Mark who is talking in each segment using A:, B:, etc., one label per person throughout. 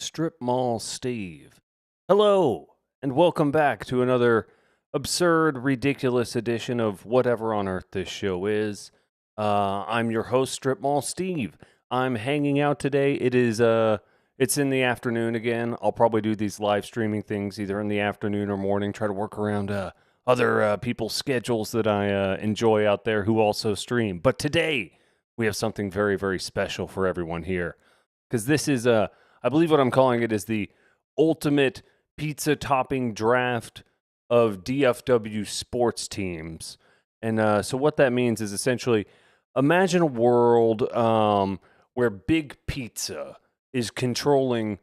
A: Strip Mall Steve. Hello, and welcome back to another absurd, ridiculous edition of whatever on earth this show is. I'm your host, Strip Mall Steve. I'm hanging out today. It's in the afternoon again. I'll probably do these live streaming things either in the afternoon or morning. Try to work around other people's schedules that I enjoy out there who also stream. But today we have something very, very special for everyone here because this is I believe what I'm calling it is the ultimate pizza topping draft of DFW sports teams. And so what that means is essentially imagine a world where Big Pizza is controlling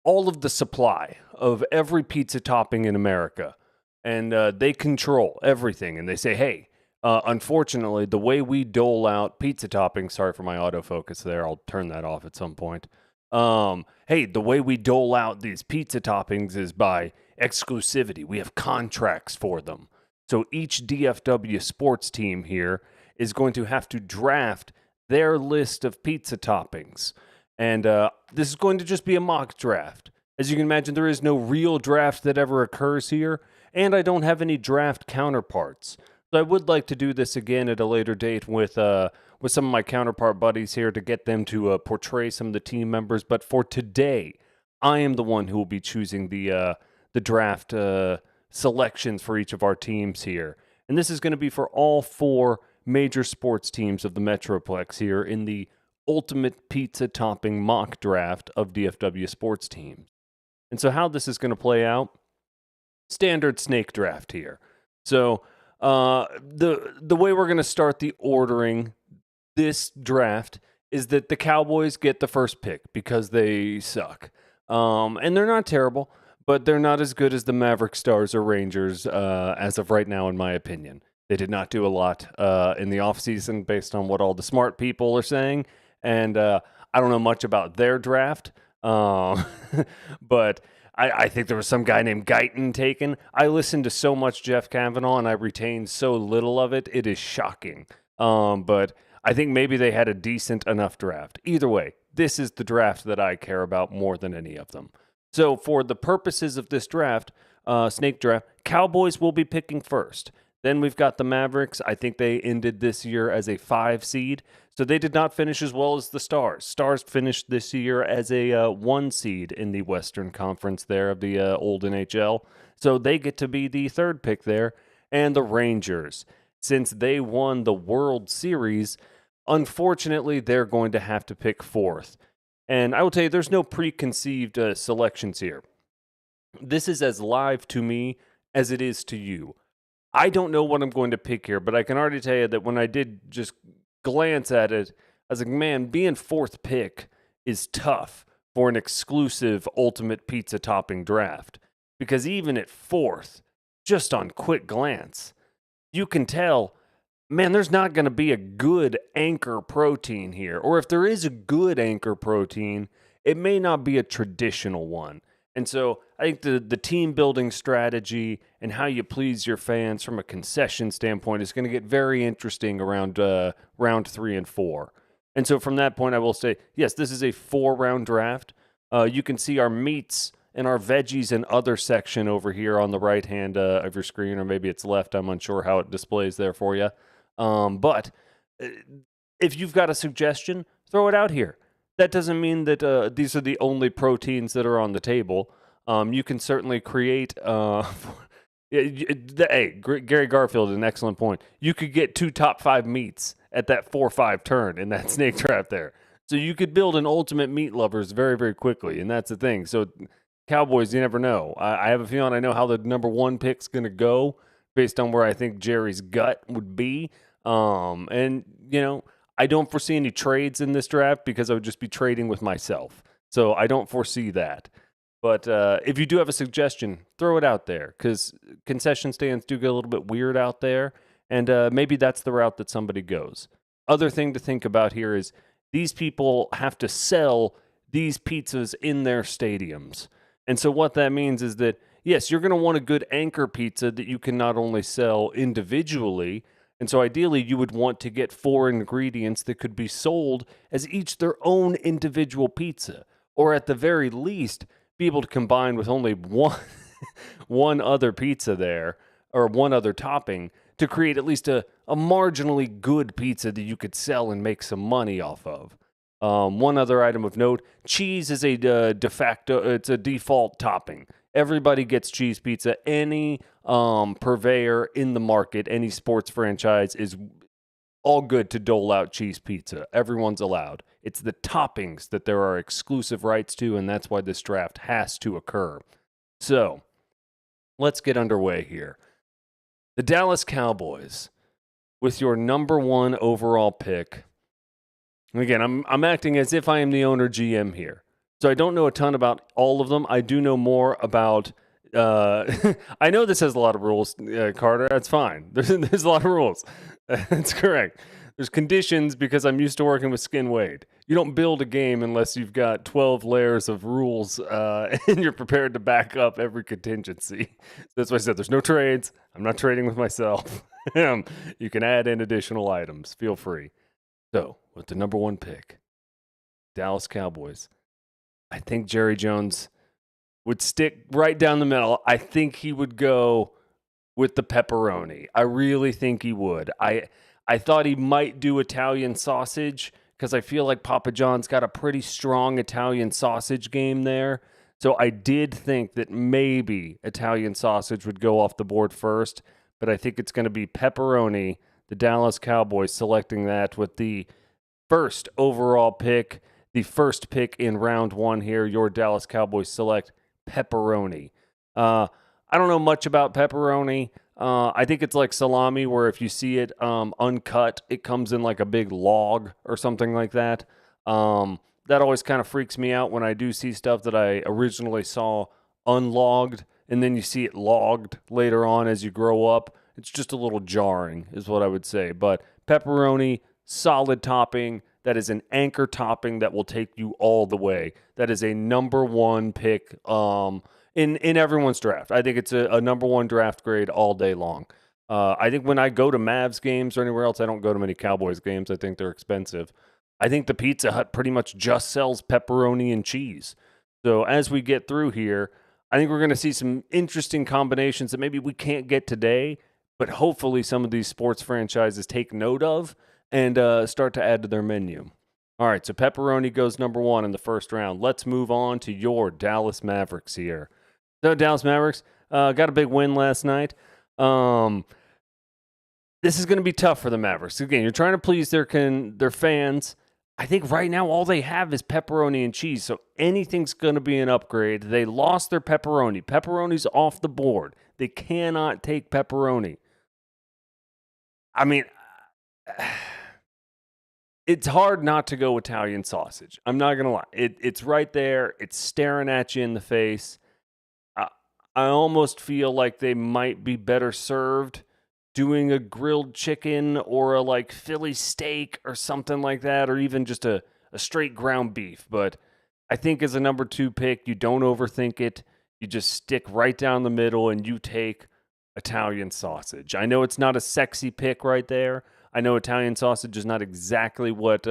A: all of the supply of every pizza topping in America. And they control everything. And they say, hey, unfortunately, the way we dole out pizza toppings, sorry for my autofocus there, I'll turn that off at some point. Hey, the way we dole out these pizza toppings is by exclusivity. We have contracts for them. So each DFW sports team here is going to have to draft their list of pizza toppings. And this is going to just be a mock draft. As you can imagine, there is no real draft that ever occurs here, and I don't have any draft counterparts. So I would like to do this again at a later date with some of my counterpart buddies here to get them to portray some of the team members. But for today, I am the one who will be choosing the draft selections for each of our teams here. And this is going to be for all four major sports teams of the Metroplex here in the ultimate pizza topping mock draft of DFW sports teams. And so how this is going to play out, standard snake draft here. So the way we're going to start the ordering this draft is that the Cowboys get the first pick because they suck. And they're not terrible, but they're not as good as the Mavericks, Stars, or Rangers as of right now, in my opinion. They did not do a lot in the offseason based on what all the smart people are saying. And I don't know much about their draft, but I think there was some guy named Guyton taken. I listened to so much Jeff Kavanaugh, and I retained so little of it. It is shocking. But I think maybe they had a decent enough draft. Either way, this is the draft that I care about more than any of them. So for the purposes of this draft, snake draft, Cowboys will be picking first. Then we've got the Mavericks. I think they ended this year as a 5 seed. So they did not finish as well as the Stars. Stars finished this year as a 1 seed in the Western Conference there of the old NHL. So they get to be the 3rd pick there. And the Rangers, since they won the World Series, unfortunately, they're going to have to pick 4th. And I will tell you, there's no preconceived selections here. This is as live to me as it is to you. I don't know what I'm going to pick here, but I can already tell you that when I did just glance at it, I was like, man, being 4th pick is tough for an exclusive ultimate pizza topping draft. Because even at 4th, just on quick glance, you can tell, man, there's not going to be a good anchor protein here. Or if there is a good anchor protein, it may not be a traditional one. And so I think the team building strategy and how you please your fans from a concession standpoint is going to get very interesting around round 3 and 4. And so from that point, I will say, yes, this is a 4-round draft. You can see our meats and our veggies and other section over here on the right hand of your screen, or maybe it's left. I'm unsure how it displays there for you. But if you've got a suggestion, throw it out here. That doesn't mean that these are the only proteins that are on the table. You can certainly create. Hey, Gary Garfield, an excellent point. You could get 2 top 5 meats at that 4-5 turn in that snake draft there. So you could build an ultimate meat lovers very, very quickly, and that's the thing. So Cowboys, you never know. I have a feeling I know how the number 1 pick's going to go based on where I think Jerry's gut would be. And, you know, I don't foresee any trades in this draft because I would just be trading with myself. So I don't foresee that. But if you do have a suggestion, throw it out there because concession stands do get a little bit weird out there. And maybe that's the route that somebody goes. Other thing to think about here is these people have to sell these pizzas in their stadiums. And so what that means is that, yes, you're going to want a good anchor pizza that you can not only sell individually, and so ideally you would want to get 4 ingredients that could be sold as each their own individual pizza. or at the very least, be able to combine with only one other pizza there, or one other topping, to create at least a marginally good pizza that you could sell and make some money off of. One other item of note, cheese is a it's a default topping. Everybody gets cheese pizza. Any purveyor in the market, any sports franchise is all good to dole out cheese pizza. Everyone's allowed. It's the toppings that there are exclusive rights to, and that's why this draft has to occur. So, let's get underway here. The Dallas Cowboys, with your number 1 overall pick. And again, I'm acting as if I am the owner GM here. So I don't know a ton about all of them. I do know more about I know this has a lot of rules, Carter. That's fine. There's a lot of rules. That's correct. There's conditions because I'm used to working with Skin Wade. You don't build a game unless you've got 12 layers of rules and you're prepared to back up every contingency. That's why I said there's no trades. I'm not trading with myself. You can add in additional items. Feel free. So, with the number 1 pick, Dallas Cowboys, I think Jerry Jones would stick right down the middle. I think he would go with the pepperoni. I really think he would. I thought he might do Italian sausage because I feel like Papa John's got a pretty strong Italian sausage game there. So I did think that maybe Italian sausage would go off the board first, but I think it's going to be pepperoni, the Dallas Cowboys selecting that with the first overall pick, the first pick in round 1 here. Your Dallas Cowboys select pepperoni. I don't know much about pepperoni. I think it's like salami, where if you see it uncut, it comes in like a big log or something like that. That always kind of freaks me out when I do see stuff that I originally saw unlogged, and then you see it logged later on as you grow up. It's just a little jarring, is what I would say. But pepperoni, solid topping. That is an anchor topping that will take you all the way. That is a number 1 pick in everyone's draft. I think it's a number 1 draft grade all day long. I think when I go to Mavs games or anywhere else, I don't go to many Cowboys games. I think they're expensive. I think the Pizza Hut pretty much just sells pepperoni and cheese. So as we get through here, I think we're going to see some interesting combinations that maybe we can't get today, but hopefully some of these sports franchises take note of and start to add to their menu. All right, so pepperoni goes number 1 in the first round. Let's move on to your Dallas Mavericks here. So Dallas Mavericks got a big win last night. This is going to be tough for the Mavericks. Again, you're trying to please their fans. I think right now all they have is pepperoni and cheese, so anything's going to be an upgrade. They lost their pepperoni. Pepperoni's off the board. They cannot take pepperoni. I mean, it's hard not to go Italian sausage. I'm not going to lie. It's right there. It's staring at you in the face. I almost feel like they might be better served doing a grilled chicken or a like Philly steak or something like that, or even just a straight ground beef. But I think as a number 2 pick, you don't overthink it. You just stick right down the middle and you take Italian sausage. I know it's not a sexy pick right there. I know Italian sausage is not exactly what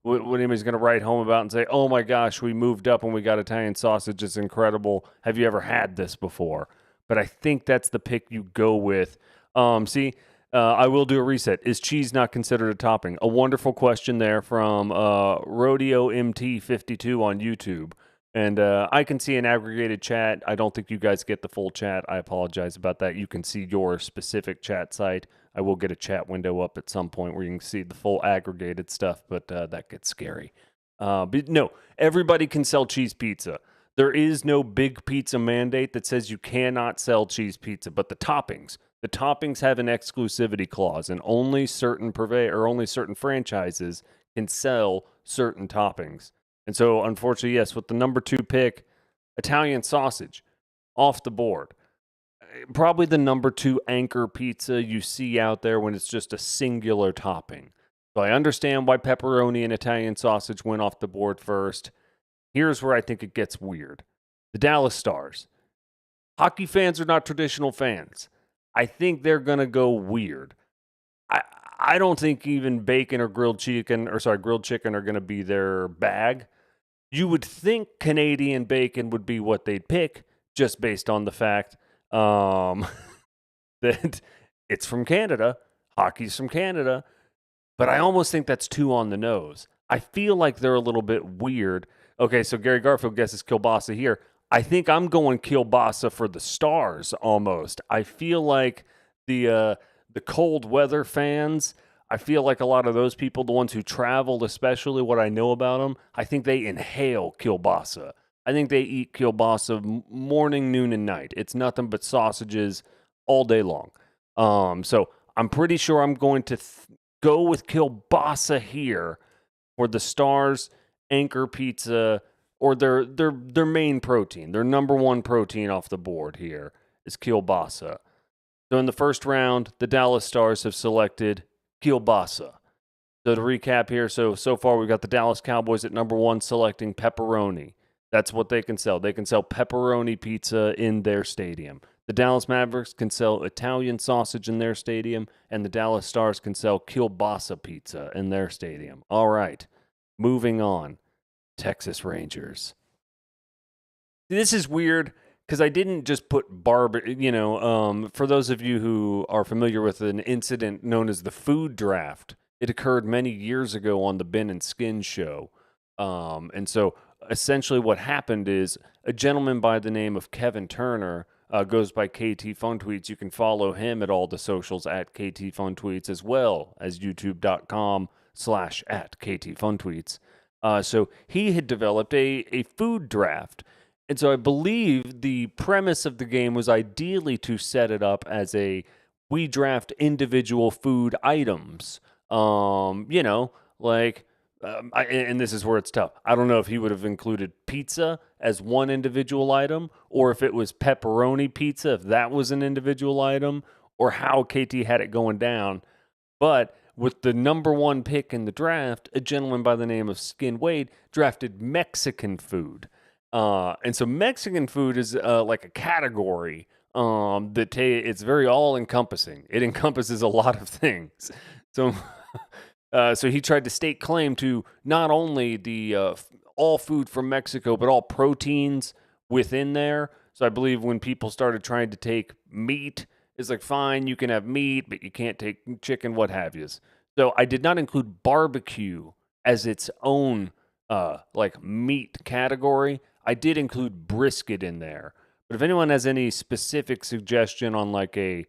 A: anybody's going to write home about and say, oh my gosh, we moved up and we got Italian sausage. It's incredible. Have you ever had this before? But I think that's the pick you go with. I will do a reset. Is cheese not considered a topping? A wonderful question there from Rodeo MT52 on YouTube. And I can see an aggregated chat. I don't think you guys get the full chat. I apologize about that. You can see your specific chat site. I will get a chat window up at some point where you can see the full aggregated stuff, but that gets scary. But no, everybody can sell cheese pizza. There is no big pizza mandate that says you cannot sell cheese pizza, but the toppings have an exclusivity clause, and only certain only certain franchises can sell certain toppings. And so, unfortunately, yes, with the number 2 pick, Italian sausage off the board. Probably the number 2 anchor pizza you see out there when it's just a singular topping. So I understand why pepperoni and Italian sausage went off the board first. Here's where I think it gets weird. The Dallas Stars. Hockey fans are not traditional fans. I think they're going to go weird. I don't think even bacon or grilled chicken are going to be their bag. You would think Canadian bacon would be what they'd pick, just based on the fact um, that it's from Canada, hockey's from Canada, but I almost think that's too on the nose. I feel like they're a little bit weird. Okay, so Gary Garfield guesses kielbasa here. I think I'm going kielbasa for the Stars almost. I feel like the cold weather fans, I feel like a lot of those people, the ones who travel, especially what I know about them, I think they inhale kielbasa. I think they eat kielbasa morning, noon, and night. It's nothing but sausages all day long. So I'm pretty sure I'm going to go with kielbasa here for the Stars anchor pizza, or their main protein, their number one protein off the board here is kielbasa. So in the first round, the Dallas Stars have selected kielbasa. So to recap here, so far we've got the Dallas Cowboys at number one selecting pepperoni. That's what they can sell. They can sell pepperoni pizza in their stadium. The Dallas Mavericks can sell Italian sausage in their stadium, and the Dallas Stars can sell kielbasa pizza in their stadium. All right, moving on. Texas Rangers. This is weird because I didn't just put for those of you who are familiar with an incident known as the food draft, it occurred many years ago on the Ben and Skin show. And so essentially what happened is a gentleman by the name of Kevin Turner goes by KT Fun Tweets. You can follow him at all the socials at KT Fun Tweets, as well as youtube.com/at KT Fun Tweets. So he had developed a food draft. And so I believe the premise of the game was ideally to set it up as we draft individual food items. And this is where it's tough. I don't know if he would have included pizza as one individual item, or if it was pepperoni pizza, if that was an individual item, or how KT had it going down. But with the number one pick in the draft, a gentleman by the name of Skin Wade drafted Mexican food. And so Mexican food is like a category it's very all-encompassing. It encompasses a lot of things. So so he tried to stake claim to not only the all food from Mexico, but all proteins within there. So I believe when people started trying to take meat, it's like, fine, you can have meat, but you can't take chicken, what have you. So I did not include barbecue as its own meat category. I did include brisket in there. But if anyone has any specific suggestion on I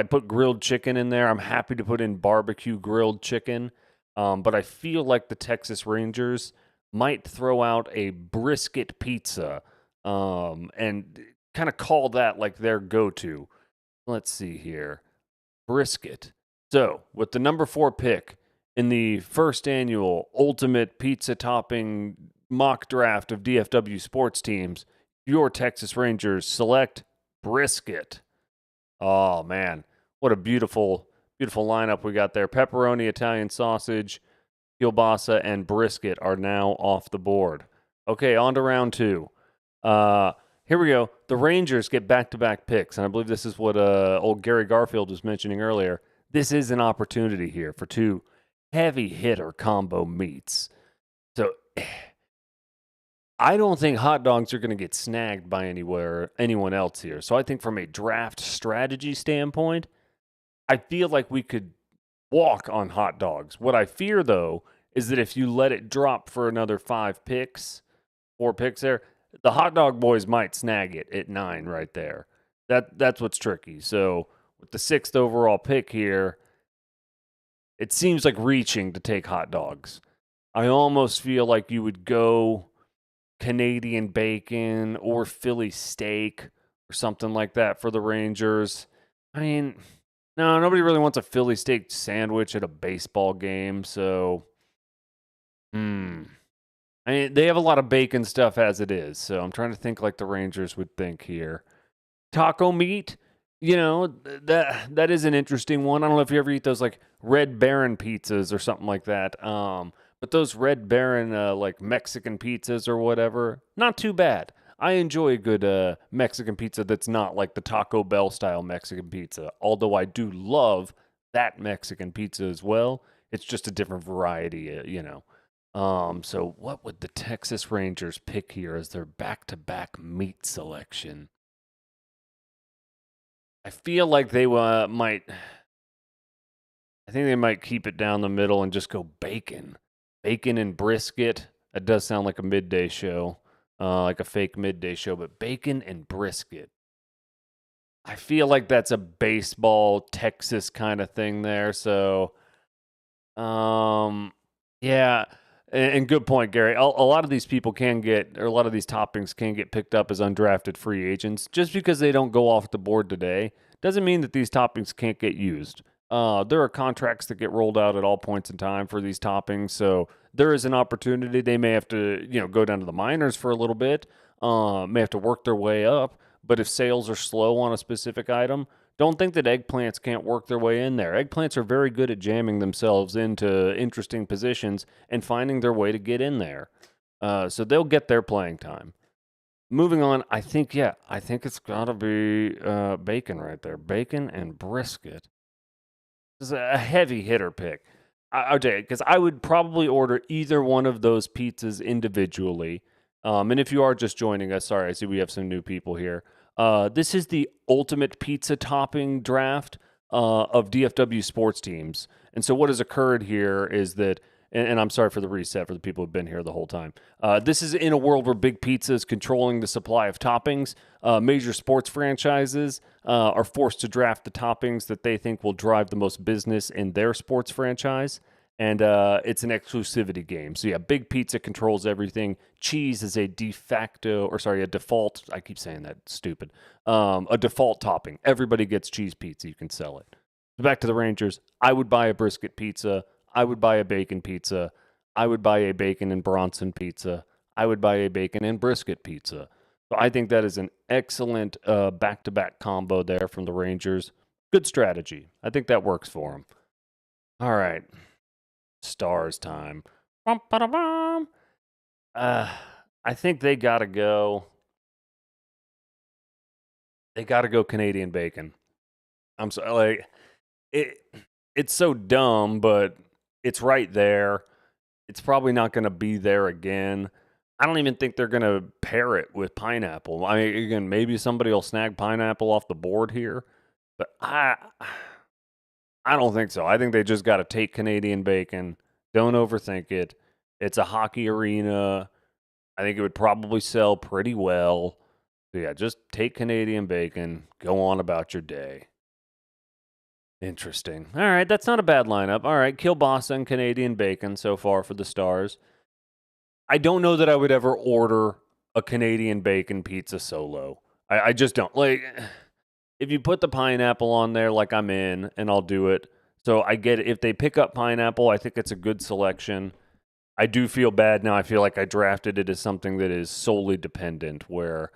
A: put grilled chicken in there. I'm happy to put in barbecue grilled chicken. But I feel like the Texas Rangers might throw out a brisket pizza and kind of call that like their go-to. Let's see here. Brisket. So, with the number 4 pick in the first annual Ultimate Pizza Topping mock draft of DFW sports teams, your Texas Rangers select brisket. Oh, man. What a beautiful, beautiful lineup we got there. Pepperoni, Italian sausage, kielbasa, and brisket are now off the board. Okay, on to round 2. Here we go. The Rangers get back-to-back picks, and I believe this is what old Gary Garfield was mentioning earlier. This is an opportunity here for 2 heavy-hitter combo meats. So I don't think hot dogs are going to get snagged by anyone else here. So I think from a draft strategy standpoint, I feel like we could walk on hot dogs. What I fear, though, is that if you let it drop for another 4 picks there, the hot dog boys might snag it at 9 right there. That's what's tricky. So with the 6th overall pick here, it seems like reaching to take hot dogs. I almost feel like you would go Canadian bacon or Philly steak or something like that for the Rangers. I mean, no, nobody really wants a Philly steak sandwich at a baseball game, so I mean, they have a lot of bacon stuff as it is, so I'm trying to think like the Rangers would think here. Taco meat, that is an interesting one. I don't know if you ever eat those like Red Baron pizzas or something like that. But those Red Baron like Mexican pizzas or whatever, not too bad. I enjoy a good Mexican pizza that's not like the Taco Bell style Mexican pizza. Although I do love that Mexican pizza as well. It's just a different variety, So what would the Texas Rangers pick here as their back-to-back meat selection? I feel like they might. I think they might keep it down the middle and just go bacon. Bacon and brisket. That does sound like a midday show, like a fake midday show, but bacon and brisket. I feel like that's a baseball Texas kind of thing there. So, yeah. And good point, Gary. A lot of these people can get, or a lot of these toppings can get picked up as undrafted free agents. Just because they don't go off the board today doesn't mean that these toppings can't get used. There are contracts that get rolled out at all points in time for these toppings, so there is an opportunity. They may have to, go down to the minors for a little bit, may have to work their way up. But if sales are slow on a specific item, don't think that eggplants can't work their way in there. Eggplants are very good at jamming themselves into interesting positions and finding their way to get in there. So they'll get their playing time. Moving on, I think it's got to be bacon right there. Bacon and brisket. This is a heavy hitter pick. I'll tell you, because I would probably order either one of those pizzas individually. And if you are just joining us, sorry, I see we have some new people here. This is the ultimate pizza topping draft of DFW sports teams. And so what has occurred here is that, and I'm sorry for the reset for the people who've been here the whole time. This is in a world where Big Pizza is controlling the supply of toppings. Major sports franchises are forced to draft the toppings that they think will drive the most business in their sports franchise. And it's an exclusivity game. So, yeah, Big Pizza controls everything. Cheese is a default. I keep saying that, stupid. A default topping. Everybody gets cheese pizza. You can sell it. Back to the Rangers. I would buy a brisket pizza. I would buy a bacon pizza. I would buy a bacon and Bronson pizza. I would buy a bacon and brisket pizza. So I think that is an excellent back-to-back combo there from the Rangers. Good strategy. I think that works for them. All right. Stars time. I think they gotta go. They gotta go Canadian bacon. I'm sorry, like it. It's so dumb, but it's right there. It's probably not going to be there again. I don't even think they're going to pair it with pineapple. I mean, again, maybe somebody will snag pineapple off the board here, but I don't think so. I think they just got to take Canadian bacon. Don't overthink it. It's a hockey arena. I think it would probably sell pretty well. So yeah, just take Canadian bacon. Go on about your day. Interesting. All right, that's not a bad lineup. All right, kielbasa and Canadian bacon so far for the Stars. I don't know that I would ever order a Canadian bacon pizza solo. I just don't. Like, if you put the pineapple on there, like I'm in, and I'll do it. So I get it. If they pick up pineapple, I think it's a good selection. I do feel bad now. I feel like I drafted it as something that is solely dependent, where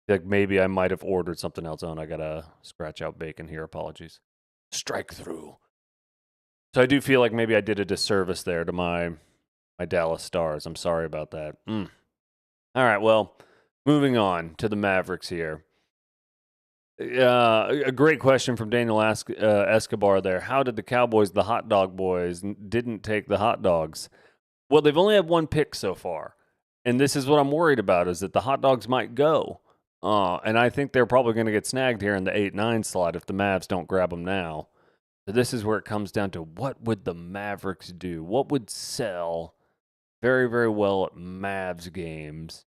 A: like maybe I might have ordered something else. Oh, and I got to scratch out bacon here. Apologies. Strike through. So I do feel like maybe I did a disservice there to my Dallas Stars. I'm sorry about that. All right, well, moving on to the Mavericks here. A great question from Daniel Escobar there. How did the Cowboys, the hot dog boys, didn't take the hot dogs? Well, they've only had one pick so far. And this is what I'm worried about, is that the hot dogs might go. And I think they're probably going to get snagged here in the 8-9 slot if the Mavs don't grab them now. So this is where it comes down to what would the Mavericks do? What would sell very, very well at Mavs games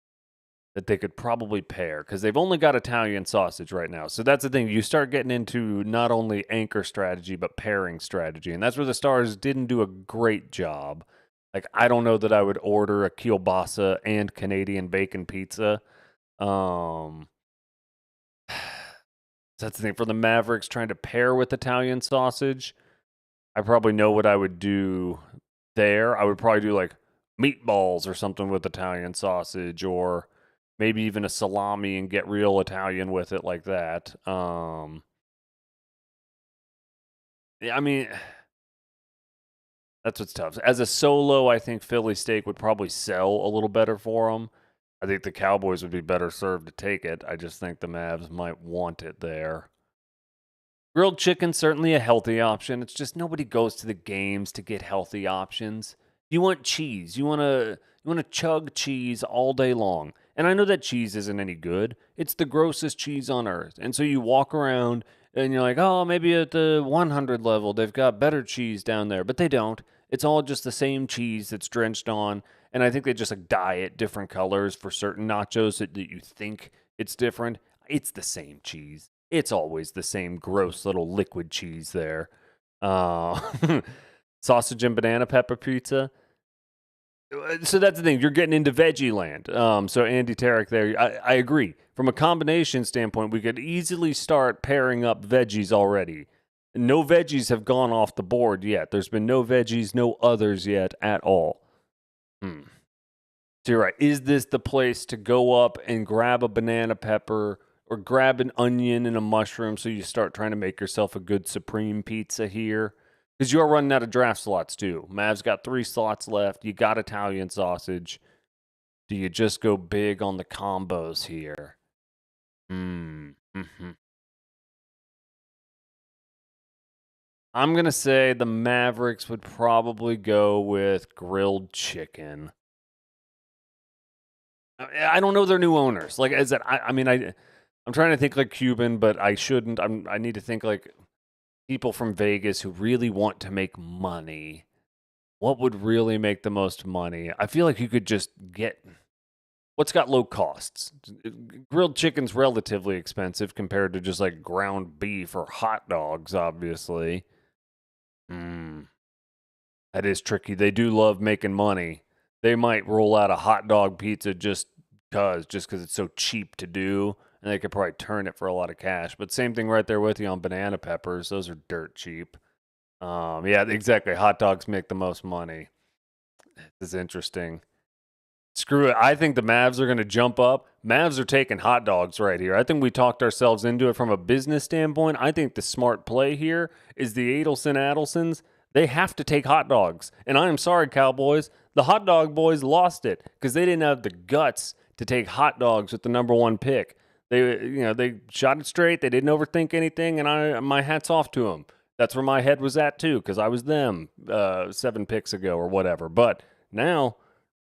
A: that they could probably pair? Because they've only got Italian sausage right now. So that's the thing. You start getting into not only anchor strategy, but pairing strategy. And that's where the Stars didn't do a great job. Like, I don't know that I would order a kielbasa and Canadian bacon pizza. That's the thing. For the Mavericks, trying to pair with Italian sausage, I probably know what I would do there. I would probably do like meatballs or something with Italian sausage, or maybe even a salami and get real Italian with it like that. Yeah, I mean, that's what's tough. As a solo, I think Philly steak would probably sell a little better for them. I think the Cowboys would be better served to take it. I just think the Mavs might want it there. Grilled chicken, certainly a healthy option. It's just nobody goes to the games to get healthy options. You want cheese. You want to chug cheese all day long. And I know that cheese isn't any good. It's the grossest cheese on earth. And so you walk around and you're like, "Oh, maybe at the 100 level they've got better cheese down there." But they don't. It's all just the same cheese that's drenched on, and I think they just like dye it different colors for certain nachos that you think it's different. It's the same cheese. It's always the same gross little liquid cheese there. Sausage and banana pepper pizza. So that's the thing. You're getting into veggie land. So Andy Tarek there, I agree. From a combination standpoint, we could easily start pairing up veggies already. No veggies have gone off the board yet. There's been no veggies, no others yet at all. So you're right. Is this the place to go up and grab a banana pepper or grab an onion and a mushroom so you start trying to make yourself a good supreme pizza here? Because you are running out of draft slots too. Mav's got 3 slots left. You got Italian sausage. Do you just go big on the combos here? Mm-hmm. I'm going to say the Mavericks would probably go with grilled chicken. I don't know their new owners. Like, is that? I'm trying to think like Cuban, but I shouldn't. I need to think like people from Vegas who really want to make money. What would really make the most money? I feel like you could just get what's got low costs. Grilled chicken's relatively expensive compared to just like ground beef or hot dogs, obviously. That is tricky. They do love making money. They might roll out a hot dog pizza just because it's so cheap to do, and they could probably turn it for a lot of cash. But same thing right there with you on banana peppers. Those are dirt cheap. Yeah, exactly. Hot dogs make the most money. This is interesting. Screw it. I think the Mavs are going to jump up. Mavs are taking hot dogs right here. I think we talked ourselves into it from a business standpoint. I think the smart play here is the Adelsons. They have to take hot dogs. And I am sorry, Cowboys. The hot dog boys lost it because they didn't have the guts to take hot dogs with the number 1 pick. They shot it straight. They didn't overthink anything, and my hat's off to them. That's where my head was at too because I was them 7 picks ago or whatever. But now,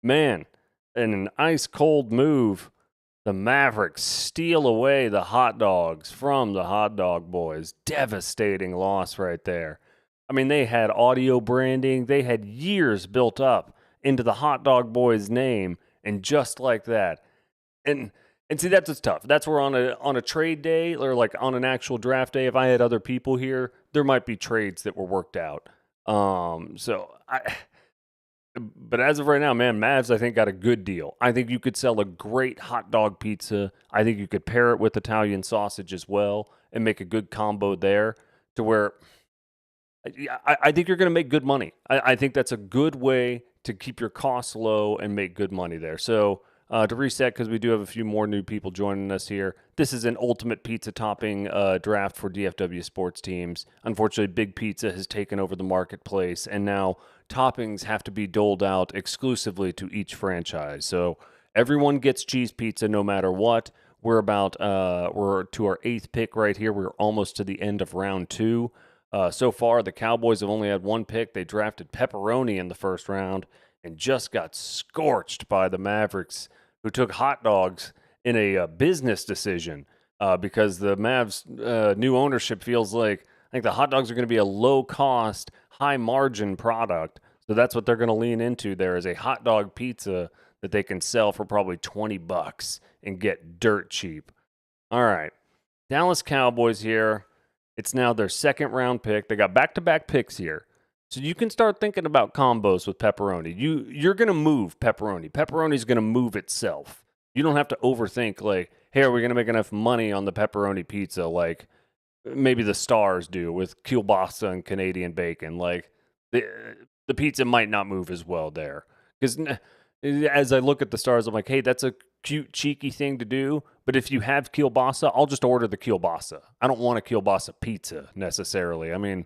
A: man, in an ice cold move, the Mavericks steal away the hot dogs from the hot dog boys. Devastating loss right there. I mean, they had audio branding, they had years built up into the hot dog boys name, and just like that. And see, that's what's tough. That's where on a trade day or like on an actual draft day, if I had other people here, there might be trades that were worked out. But as of right now, man, Mavs, I think, got a good deal. I think you could sell a great hot dog pizza. I think you could pair it with Italian sausage as well and make a good combo there to where I think you're going to make good money. I think that's a good way to keep your costs low and make good money there. So to reset, because we do have a few more new people joining us here, this is an ultimate pizza topping draft for DFW sports teams. Unfortunately, Big Pizza has taken over the marketplace, and now toppings have to be doled out exclusively to each franchise. So everyone gets cheese pizza no matter what. We're to our 8th pick right here. We're almost to the end of round 2. So far, the Cowboys have only had 1 pick. They drafted pepperoni in the first round and just got scorched by the Mavericks, who took hot dogs in a business decision because the Mavs' new ownership feels like I think the hot dogs are going to be a low-cost, high-margin product. So that's what they're going to lean into there is a hot dog pizza that they can sell for probably $20 and get dirt cheap. All right, Dallas Cowboys here. It's now their 2nd round pick. They got back-to-back picks here. So you can start thinking about combos with pepperoni. You're going to move pepperoni. Pepperoni's going to move itself. You don't have to overthink like, hey, are we going to make enough money on the pepperoni pizza like maybe the Stars do with kielbasa and Canadian bacon. Like the pizza might not move as well there. Because as I look at the Stars, I'm like, hey, that's a cute, cheeky thing to do. But if you have kielbasa, I'll just order the kielbasa. I don't want a kielbasa pizza necessarily. I mean,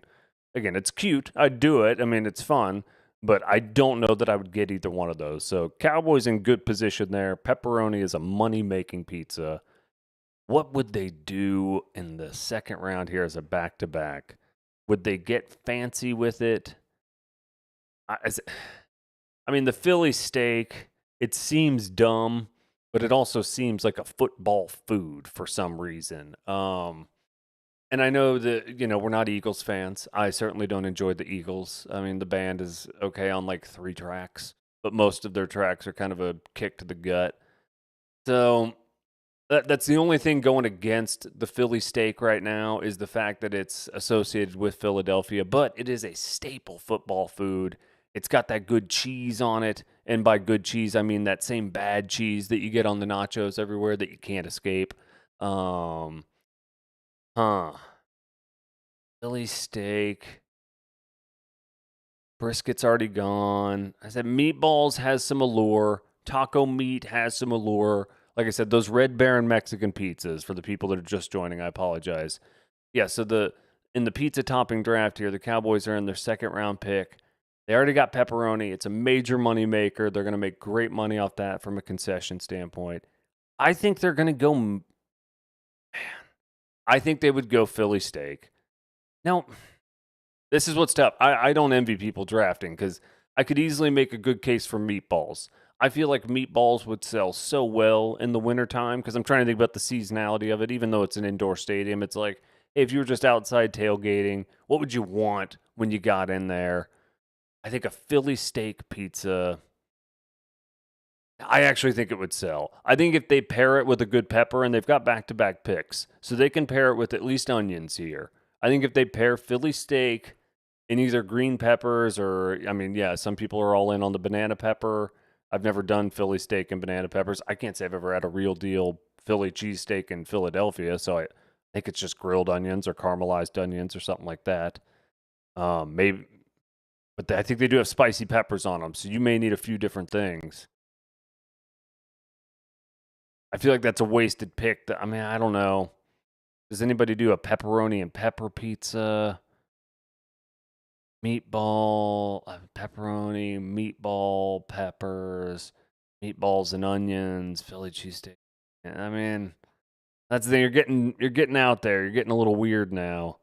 A: again, it's cute. I'd do it. I mean, it's fun. But I don't know that I would get either one of those. So Cowboys in good position there. Pepperoni is a money-making pizza. What would they do in the 2nd round here as a back-to-back? Would they get fancy with it? I mean, the Philly steak, it seems dumb, but it also seems like a football food for some reason. And I know that, we're not Eagles fans. I certainly don't enjoy the Eagles. I mean, the band is okay on like 3 tracks, but most of their tracks are kind of a kick to the gut. So that's the only thing going against the Philly steak right now is the fact that it's associated with Philadelphia, but it is a staple football food. It's got that good cheese on it, and by good cheese, I mean that same bad cheese that you get on the nachos everywhere that you can't escape. Um, huh. Philly steak. Brisket's already gone. I said meatballs has some allure. Taco meat has some allure. Like I said, those Red Baron Mexican pizzas, for the people that are just joining, I apologize. Yeah, so in the pizza topping draft here, the Cowboys are in their second round pick. They already got pepperoni. It's a major money maker. They're going to make great money off that from a concession standpoint. I think they're going to go, man, I think they would go Philly steak. Now, this is what's tough. I don't envy people drafting because I could easily make a good case for meatballs. I feel like meatballs would sell so well in the wintertime because I'm trying to think about the seasonality of it. Even though it's an indoor stadium, it's like, hey, if you were just outside tailgating, what would you want when you got in there? I think a Philly steak pizza, I actually think it would sell. I think if they pair it with a good pepper, and they've got back-to-back picks, so they can pair it with at least onions here. I think if they pair Philly steak in either green peppers or, I mean, yeah, some people are all in on the banana pepper. I've never done Philly steak and banana peppers. I can't say I've ever had a real deal Philly cheesesteak in Philadelphia, so I think it's just grilled onions or caramelized onions or something like that. Maybe, but I think they do have spicy peppers on them, so you may need a few different things. I feel like that's a wasted pick. I mean, I don't know. Does anybody do a pepperoni and pepper pizza? Meatball, pepperoni, meatball, peppers, meatballs and onions, Philly cheesesteak. I mean, that's the thing. You're getting out there. You're getting a little weird now.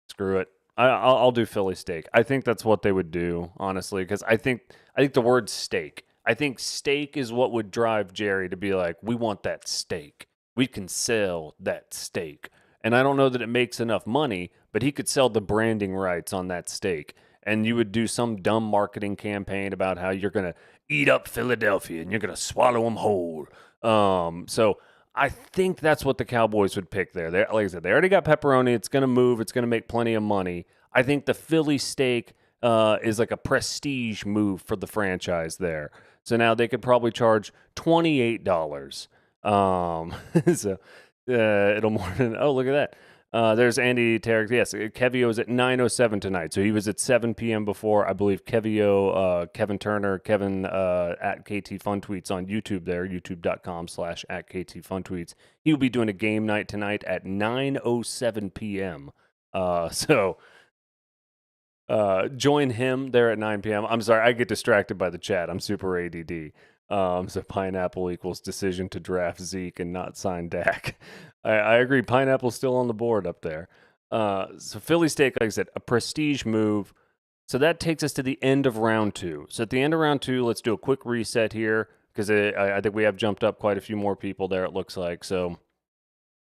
A: Screw it. I'll do Philly steak. I think that's what they would do, honestly, because I think the word steak. I think steak is what would drive Jerry to be like, we want that steak. We can sell that steak. And I don't know that it makes enough money, but he could sell the branding rights on that steak. And you would do some dumb marketing campaign about how you're going to eat up Philadelphia and you're going to swallow them whole. So I think that's what the Cowboys would pick there. Like I said, they already got pepperoni. It's going to move. It's going to make plenty of money. I think the Philly steak is like a prestige move for the franchise there. So now they could probably charge $28. So it'll more than, oh, look at that. There's Andy Tarek. Yes, Kevio is at 9:07 tonight. So he was at 7 p.m. before. I believe Kevio, Kevin Turner, Kevin at KT Fun Tweets on YouTube there, youtube.com/at KT Fun Tweets. He will be doing a game night tonight at 9:07 p.m. So join him there at 9 p.m. I'm sorry, I get distracted by the chat. I'm super ADD. So pineapple equals decision to draft Zeke and not sign Dak. I agree. Pineapple's still on the board up there. So Philly steak, like I said, a prestige move. So that takes us to the end of round 2. So at the end of round 2, let's do a quick reset here because I think we have jumped up quite a few more people there, it looks like. So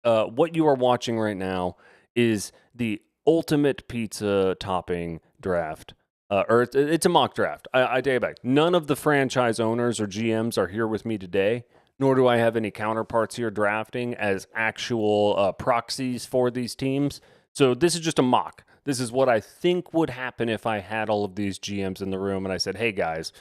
A: what you are watching right now is the ultimate pizza topping draft. Or it's a mock draft. I take it back. None of the franchise owners or GMs are here with me today, nor do I have any counterparts here drafting as actual proxies for these teams. So this is just a mock. This is what I think would happen if I had all of these GMs in the room and I said, hey guys,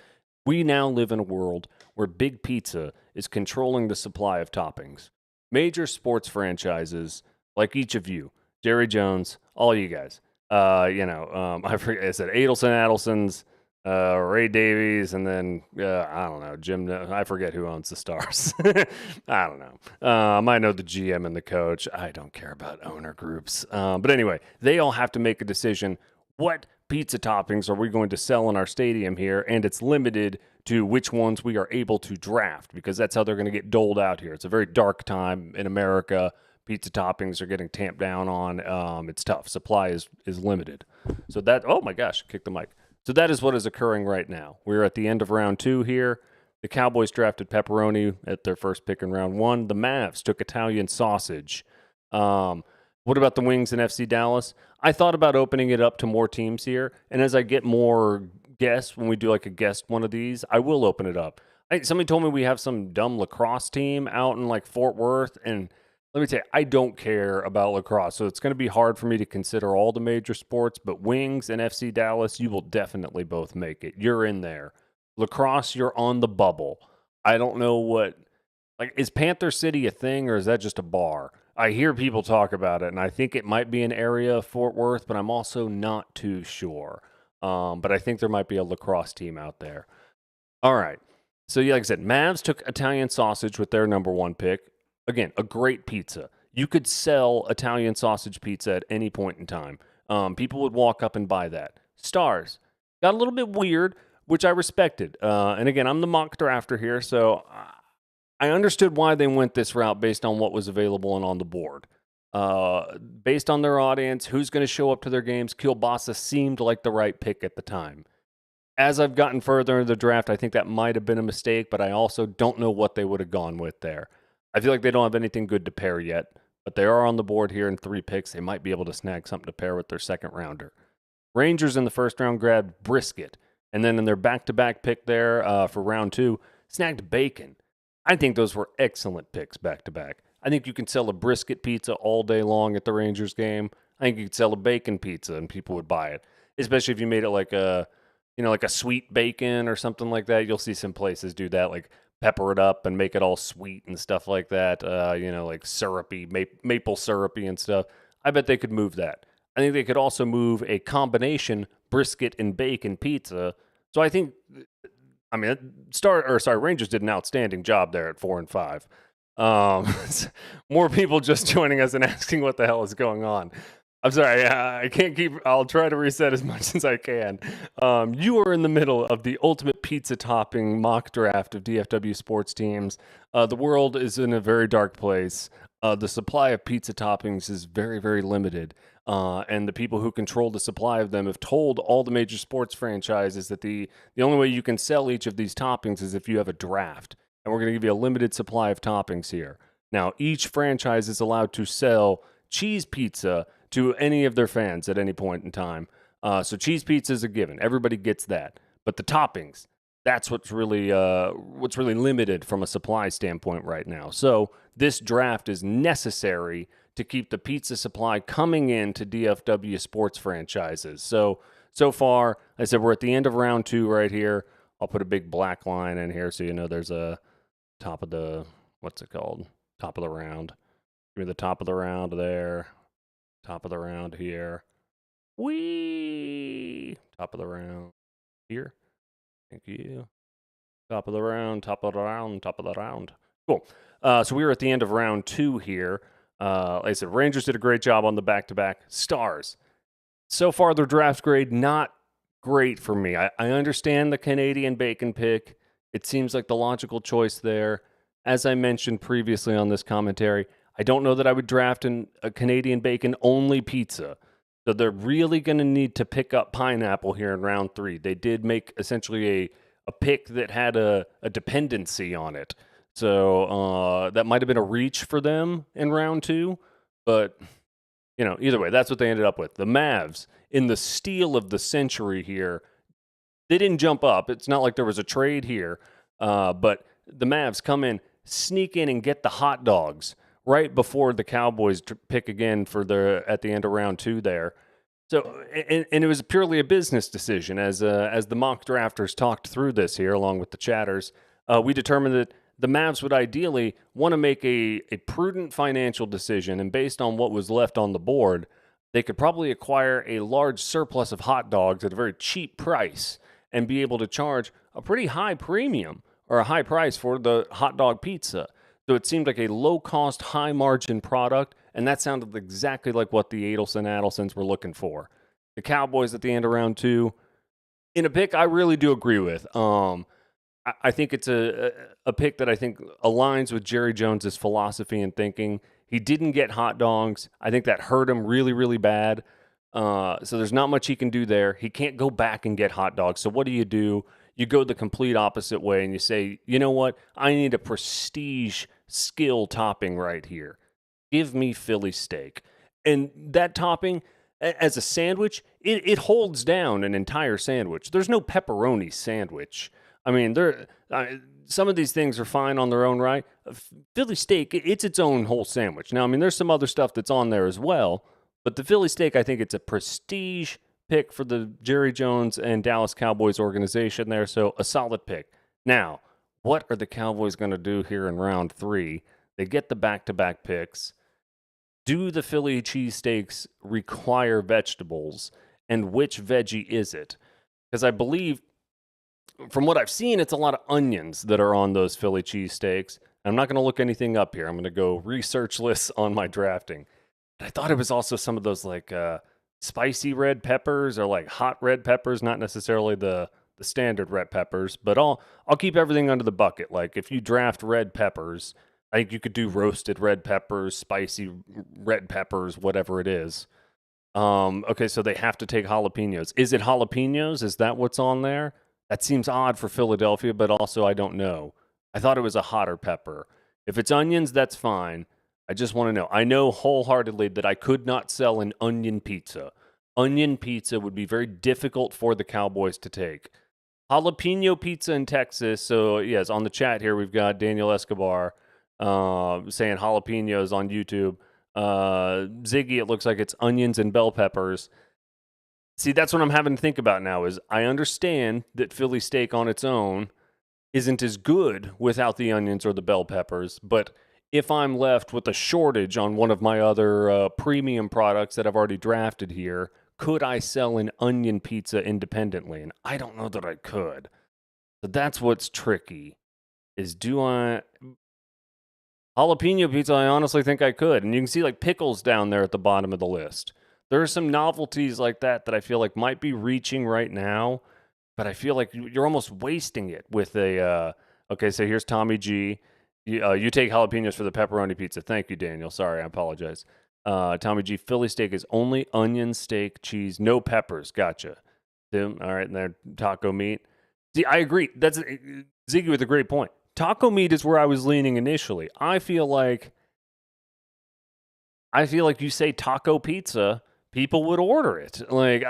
A: we now live in a world where Big Pizza is controlling the supply of toppings. Major sports franchises, like each of you, Jerry Jones, all you guys, I forget. I said Adelson, Adelson's, Ray Davies, and then I don't know, Jim. I forget who owns the Stars. I don't know. I might know the GM and the coach. I don't care about owner groups. But anyway, they all have to make a decision. What pizza toppings are we going to sell in our stadium here? And it's limited to which ones we are able to draft because that's how they're going to get doled out here. It's a very dark time in America. Pizza toppings are getting tamped down on. It's tough. Supply is limited. So that, oh my gosh, kick the mic. So that is what is occurring right now. We're at the end of round 2 here. The Cowboys drafted pepperoni at their first pick in round 1. The Mavs took Italian sausage. What about the wings in FC Dallas? I thought about opening it up to more teams here, and as I get more guests, when we do like a guest one of these, I will open it up. Somebody told me we have some dumb lacrosse team out in like Fort Worth, and let me tell you, I don't care about lacrosse, so it's going to be hard for me to consider all the major sports, but wings and FC Dallas, you will definitely both make it. You're in there. Lacrosse, you're on the bubble. I don't know is Panther City a thing, or is that just a bar? I hear people talk about it, and I think it might be an area of Fort Worth, but I'm also not too sure. But I think there might be a lacrosse team out there. All right. So, yeah, like I said, Mavs took Italian sausage with their number 1 pick. Again, a great pizza. You could sell Italian sausage pizza at any point in time. People would walk up and buy that. Stars. Got a little bit weird, which I respected. And again, I'm the mock drafter here, so I understood why they went this route based on what was available and on the board. Based on their audience, who's going to show up to their games, Kielbasa seemed like the right pick at the time. As I've gotten further into the draft, I think that might have been a mistake, but I also don't know what they would have gone with there. I feel like they don't have anything good to pair yet, but they are on the board here in 3 picks. They might be able to snag something to pair with their second rounder. Rangers in the first round grabbed brisket, and then in their back-to-back pick there for round 2, snagged bacon. I think those were excellent picks back-to-back. I think you can sell a brisket pizza all day long at the Rangers game. I think you could sell a bacon pizza and people would buy it, especially if you made it like a sweet bacon or something like that. You'll see some places do that, like pepper it up and make it all sweet and stuff like that, like syrupy, maple syrupy and stuff. I bet they could move that. I think they could also move a combination brisket and bacon pizza. So I think, Rangers did an outstanding job there at 4 and 5. More people just joining us and asking what the hell is going on. I'm sorry, I can't I'll try to reset as much as I can. You are in the middle of the ultimate pizza topping mock draft of DFW sports teams. The world is in a very dark place. The supply of pizza toppings is very, very limited. And the people who control the supply of them have told all the major sports franchises that the only way you can sell each of these toppings is if you have a draft. And we're going to give you a limited supply of toppings here. Now, each franchise is allowed to sell cheese pizza to any of their fans at any point in time. So cheese pizza is a given. Everybody gets that. But the toppings, that's what's really limited from a supply standpoint right now. So this draft is necessary to keep the pizza supply coming in to DFW sports franchises. So far, like I said, we're at the end of round 2 right here. I'll put a big black line in here so you know there's a top of the, top of the round. Give me the top of the round there. Top of the round here. Whee! Top of the round here. Thank you. Top of the round, top of the round, top of the round. Cool. So we were at the end of round 2 here. Like I said, Rangers did a great job on the back-to-back. Stars. So far, their draft grade, not great for me. I understand the Canadian bacon pick. It seems like the logical choice there. As I mentioned previously on this commentary, I don't know that I would draft a Canadian bacon-only pizza. So they're really going to need to pick up pineapple here in round 3. They did make essentially a pick that had a dependency on it. So that might have been a reach for them in round 2. But, either way, that's what they ended up with. The Mavs, in the steal of the century here, they didn't jump up. It's not like there was a trade here. But the Mavs come in, sneak in, and get the hot dogs right before the Cowboys pick again at the end of round 2 there. So, and it was purely a business decision. As the mock drafters talked through this here, along with the chatters, we determined that the Mavs would ideally want to make a prudent financial decision, and based on what was left on the board, they could probably acquire a large surplus of hot dogs at a very cheap price and be able to charge a pretty high premium or a high price for the hot dog pizza. So it seemed like a low-cost, high-margin product, and that sounded exactly like what the Adelsons were looking for. The Cowboys at the end of round 2, in a pick I really do agree with. I think it's a pick that I think aligns with Jerry Jones's philosophy and thinking. He didn't get hot dogs. I think that hurt him really, really bad. So there's not much he can do there. He can't go back and get hot dogs. So what do? You go the complete opposite way and you say, you know what? I need a prestige skill topping right here. Give me Philly steak. And that topping, as a sandwich, it holds down an entire sandwich. There's no pepperoni sandwich. I mean, some of these things are fine on their own right. Philly steak, it's its own whole sandwich. Now, I mean, there's some other stuff that's on there as well, but the Philly steak, I think it's a prestige pick for the Jerry Jones and Dallas Cowboys organization there, so a solid pick. Now, what are the Cowboys going to do here in round 3? They get the back-to-back picks. Do the Philly cheesesteaks require vegetables, and which veggie is it? Because I believe, from what I've seen, it's a lot of onions that are on those Philly cheesesteaks. I'm not going to look anything up here. I'm going to go researchless on my drafting. But I thought it was also some of those like spicy red peppers or like hot red peppers, not necessarily the standard red peppers, but I'll keep everything under the bucket. Like if you draft red peppers, I think you could do roasted red peppers, spicy red peppers, whatever it is. Okay, so they have to take jalapenos. Is it jalapenos? Is that what's on there? That seems odd for Philadelphia, but also I don't know. I thought it was a hotter pepper. If it's onions, that's fine. I just want to know. I know wholeheartedly that I could not sell an onion pizza. Onion pizza would be very difficult for the Cowboys to take. Jalapeno pizza in Texas. So, yes, on the chat here, we've got Daniel Escobar saying jalapenos on YouTube. Ziggy, it looks like it's onions and bell peppers. See, that's what I'm having to think about now is I understand that Philly steak on its own isn't as good without the onions or the bell peppers, but if I'm left with a shortage on one of my other premium products that I've already drafted here, could I sell an onion pizza independently? And I don't know that I could. So that's what's tricky is jalapeno pizza, I honestly think I could. And you can see like pickles down there at the bottom of the list. There are some novelties like that I feel like might be reaching right now, but I feel like you're almost wasting it with a, okay, so here's Tommy G. You take jalapenos for the pepperoni pizza. Thank you, Daniel. Sorry, I apologize. Tommy G, Philly steak is only onion, steak, cheese, no peppers. Gotcha. Tim, all right, and there, taco meat. See, I agree. That's Ziggy with a great point. Taco meat is where I was leaning initially. I feel like you say taco pizza, people would order it. Like,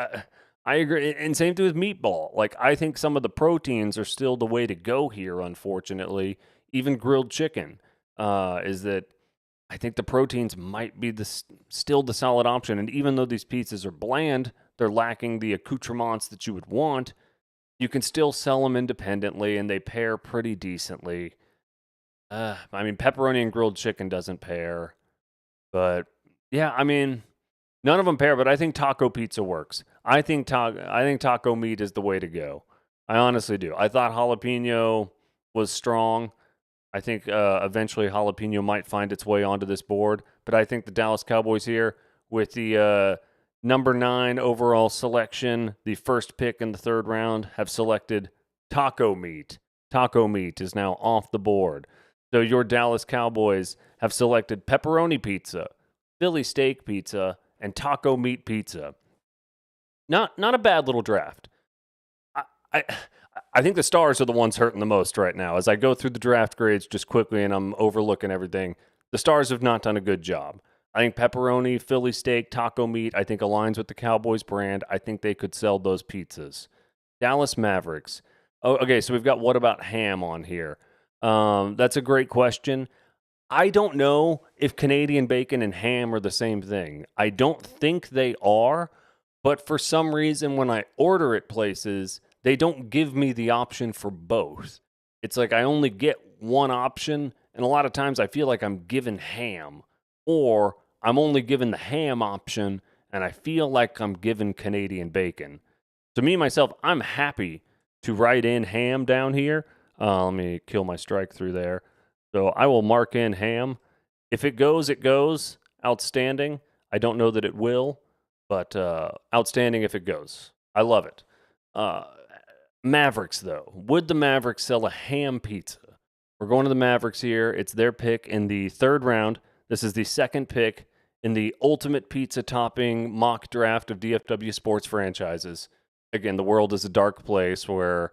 A: I agree. And same thing with meatball. Like, I think some of the proteins are still the way to go here, unfortunately. Even grilled chicken is that I think the proteins might be still the solid option. And even though these pizzas are bland, they're lacking the accoutrements that you would want. You can still sell them independently, and they pair pretty decently. I mean, pepperoni and grilled chicken doesn't pair. But, yeah, I mean, none of them pair, but I think taco pizza works. I think taco meat is the way to go. I honestly do. I thought jalapeno was strong. I think eventually jalapeno might find its way onto this board. But I think the Dallas Cowboys here, with the number 9 overall selection, the first pick in the 3rd round, have selected taco meat. Taco meat is now off the board. So your Dallas Cowboys have selected pepperoni pizza, Philly steak pizza, and taco meat pizza. Not a bad little draft. I think the stars are the ones hurting the most right now. As I go through the draft grades just quickly and I'm overlooking everything, the stars have not done a good job. I think pepperoni, Philly steak, taco meat, I think aligns with the Cowboys brand. I think they could sell those pizzas. Dallas Mavericks. Oh, okay, so we've got what about ham on here? That's a great question. I don't know if Canadian bacon and ham are the same thing. I don't think they are, but for some reason when I order at places, they don't give me the option for both. It's like I only get one option, and a lot of times I feel like I'm given ham, or I'm only given the ham option, and I feel like I'm given Canadian bacon. To me, myself, I'm happy to write in ham down here. Let me kill my strike through there. So I will mark in ham. If it goes, it goes. Outstanding. I don't know that it will, but outstanding if it goes. I love it. Mavericks, though. Would the Mavericks sell a ham pizza? We're going to the Mavericks here. It's their pick in the 3rd round. This is the 2nd pick in the ultimate pizza topping mock draft of DFW sports franchises. Again, the world is a dark place where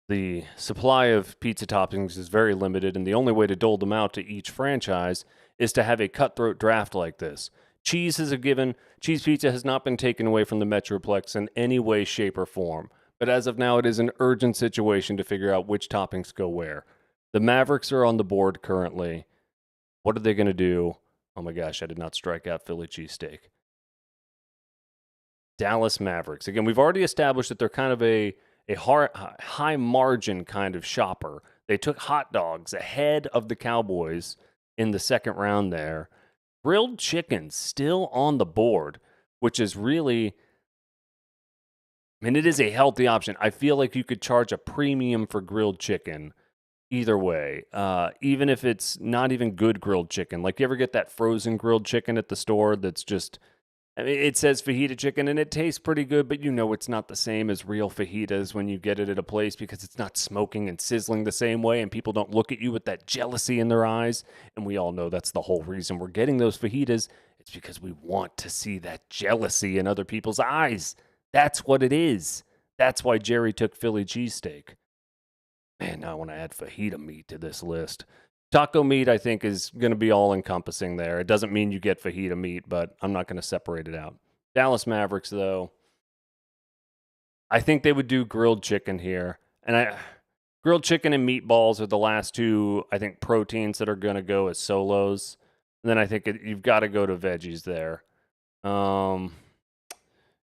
A: the supply of pizza toppings is very limited, and the only way to dole them out to each franchise is to have a cutthroat draft like this. Cheese is a given. Cheese pizza has not been taken away from the Metroplex in any way, shape, or form. But as of now, it is an urgent situation to figure out which toppings go where. The Mavericks are on the board currently. What are they going to do? Oh my gosh, I did not strike out Philly cheesesteak. Dallas Mavericks. Again, we've already established that they're kind of a high margin kind of shopper. They took hot dogs ahead of the Cowboys in the second round there. Grilled chicken still on the board, which is really, I mean, it is a healthy option. I feel like you could charge a premium for grilled chicken either way, even if it's not even good grilled chicken. Like, you ever get that frozen grilled chicken at the store that's just, I mean, it says fajita chicken and it tastes pretty good, but you know it's not the same as real fajitas when you get it at a place because it's not smoking and sizzling the same way, and people don't look at you with that jealousy in their eyes. And we all know that's the whole reason we're getting those fajitas. It's because we want to see that jealousy in other people's eyes. That's what it is. That's why Jerry took Philly cheesesteak. Man, now I want to add fajita meat to this list. Taco meat, I think, is going to be all-encompassing there. It doesn't mean you get fajita meat, but I'm not going to separate it out. Dallas Mavericks, though, I think they would do grilled chicken here. And grilled chicken and meatballs are the last two, I think, proteins that are going to go as solos. And then I think you've got to go to veggies there.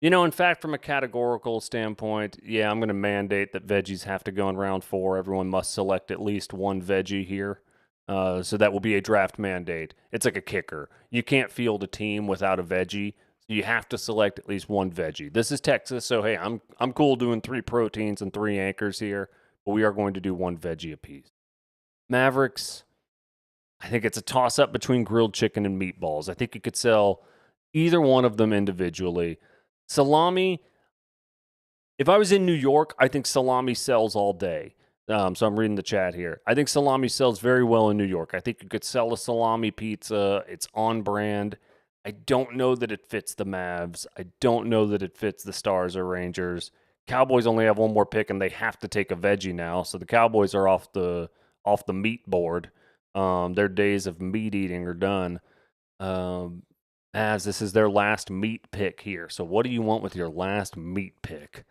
A: In fact, from a categorical standpoint, yeah, I'm going to mandate that veggies have to go in round 4. Everyone must select at least one veggie here. So that will be a draft mandate. It's like a kicker. You can't field a team without a veggie. So you have to select at least one veggie. This is Texas, so hey, I'm cool doing 3 proteins and 3 anchors here, but we are going to do 1 veggie apiece. Mavericks, I think it's a toss-up between grilled chicken and meatballs. I think you could sell either one of them individually. Salami, if I was in New York, I think salami sells all day. So I'm reading the chat here. I think salami sells very well in New York. I think you could sell a salami pizza. It's on brand. I don't know that it fits the Mavs. I don't know that it fits the Stars or Rangers. Cowboys only have one more pick, and they have to take a veggie now. So the Cowboys are off the meat board. Their days of meat eating are done. Mavs, this is their last meat pick here. So what do you want with your last meat pick?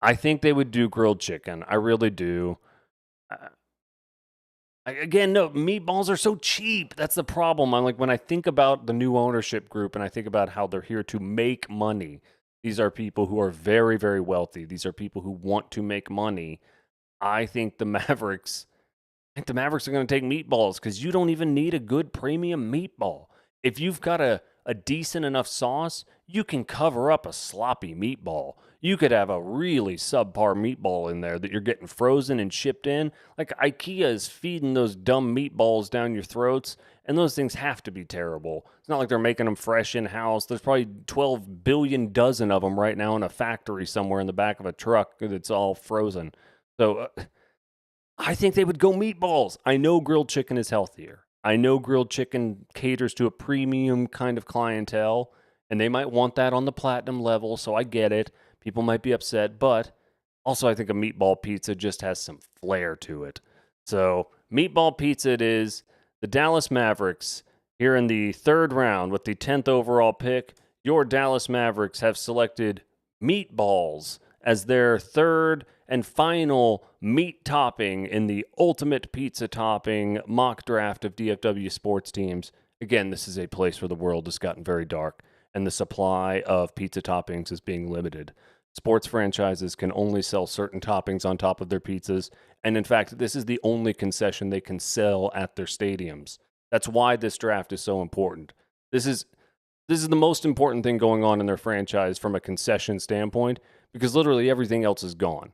A: I think they would do grilled chicken. I really do. Again, no, meatballs are so cheap. That's the problem. I'm like, when I think about the new ownership group and I think about how they're here to make money, these are people who are very, very wealthy. These are people who want to make money. I think the Mavericks are going to take meatballs because you don't even need a good premium meatball. If you've got a decent enough sauce, you can cover up a sloppy meatball. You could have a really subpar meatball in there that you're getting frozen and shipped in. Like, IKEA is feeding those dumb meatballs down your throats, and those things have to be terrible. It's not like they're making them fresh in-house. There's probably 12 billion dozen of them right now in a factory somewhere in the back of a truck that's all frozen. So I think they would go meatballs. I know grilled chicken is healthier. I know grilled chicken caters to a premium kind of clientele, and they might want that on the platinum level, so I get it. People might be upset, but also I think a meatball pizza just has some flair to it. So meatball pizza it is. The Dallas Mavericks here in the 3rd round with the 10th overall pick. Your Dallas Mavericks have selected meatballs as their 3rd and final meat topping in the ultimate pizza topping mock draft of DFW sports teams. Again, this is a place where the world has gotten very dark and the supply of pizza toppings is being limited. Sports franchises can only sell certain toppings on top of their pizzas, and in fact, this is the only concession they can sell at their stadiums. That's why this draft is so important. This is the most important thing going on in their franchise from a concession standpoint, because literally everything else is gone.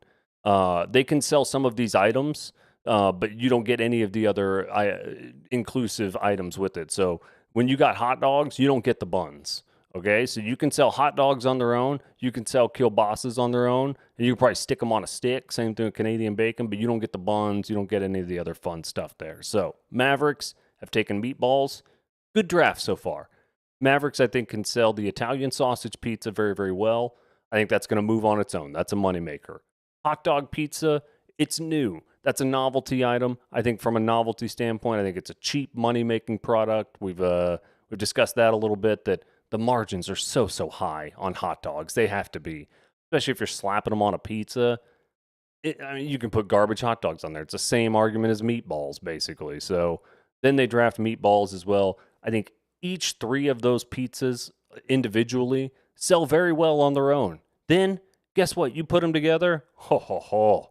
A: They can sell some of these items, but you don't get any of the other inclusive items with it. So when you got hot dogs, you don't get the buns. Okay, so you can sell hot dogs on their own. You can sell kielbasa's on their own. And you can probably stick them on a stick. Same thing with Canadian bacon, but you don't get the buns. You don't get any of the other fun stuff there. So Mavericks have taken meatballs. Good draft so far. Mavericks, I think, can sell the Italian sausage pizza very, very well. I think that's going to move on its own. That's a moneymaker. Hot dog pizza, it's new. That's a novelty item. I think from a novelty standpoint, I think it's a cheap money-making product. We've discussed that a little bit, that the margins are so high on hot dogs. They have to be, especially if you're slapping them on a pizza. I mean, you can put garbage hot dogs on there. It's the same argument as meatballs, basically. So then they draft meatballs as well. I think each three of those pizzas individually sell very well on their own. Then, guess what? You put them together, ho, ho, ho.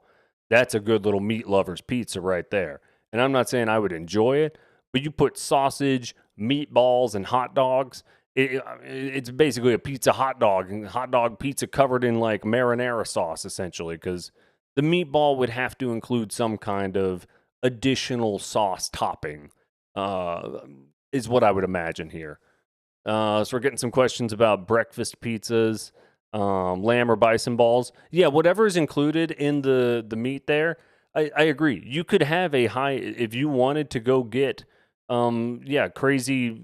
A: That's a good little meat lover's pizza right there. And I'm not saying I would enjoy it, but you put sausage, meatballs, and hot dogs, it's basically a pizza hot dog, and hot dog pizza covered in like marinara sauce, essentially, because the meatball would have to include some kind of additional sauce topping, is what I would imagine here. So we're getting some questions about breakfast pizzas, lamb or bison balls. Yeah, whatever is included in the meat there, I agree. You could have a high, if you wanted to go get, crazy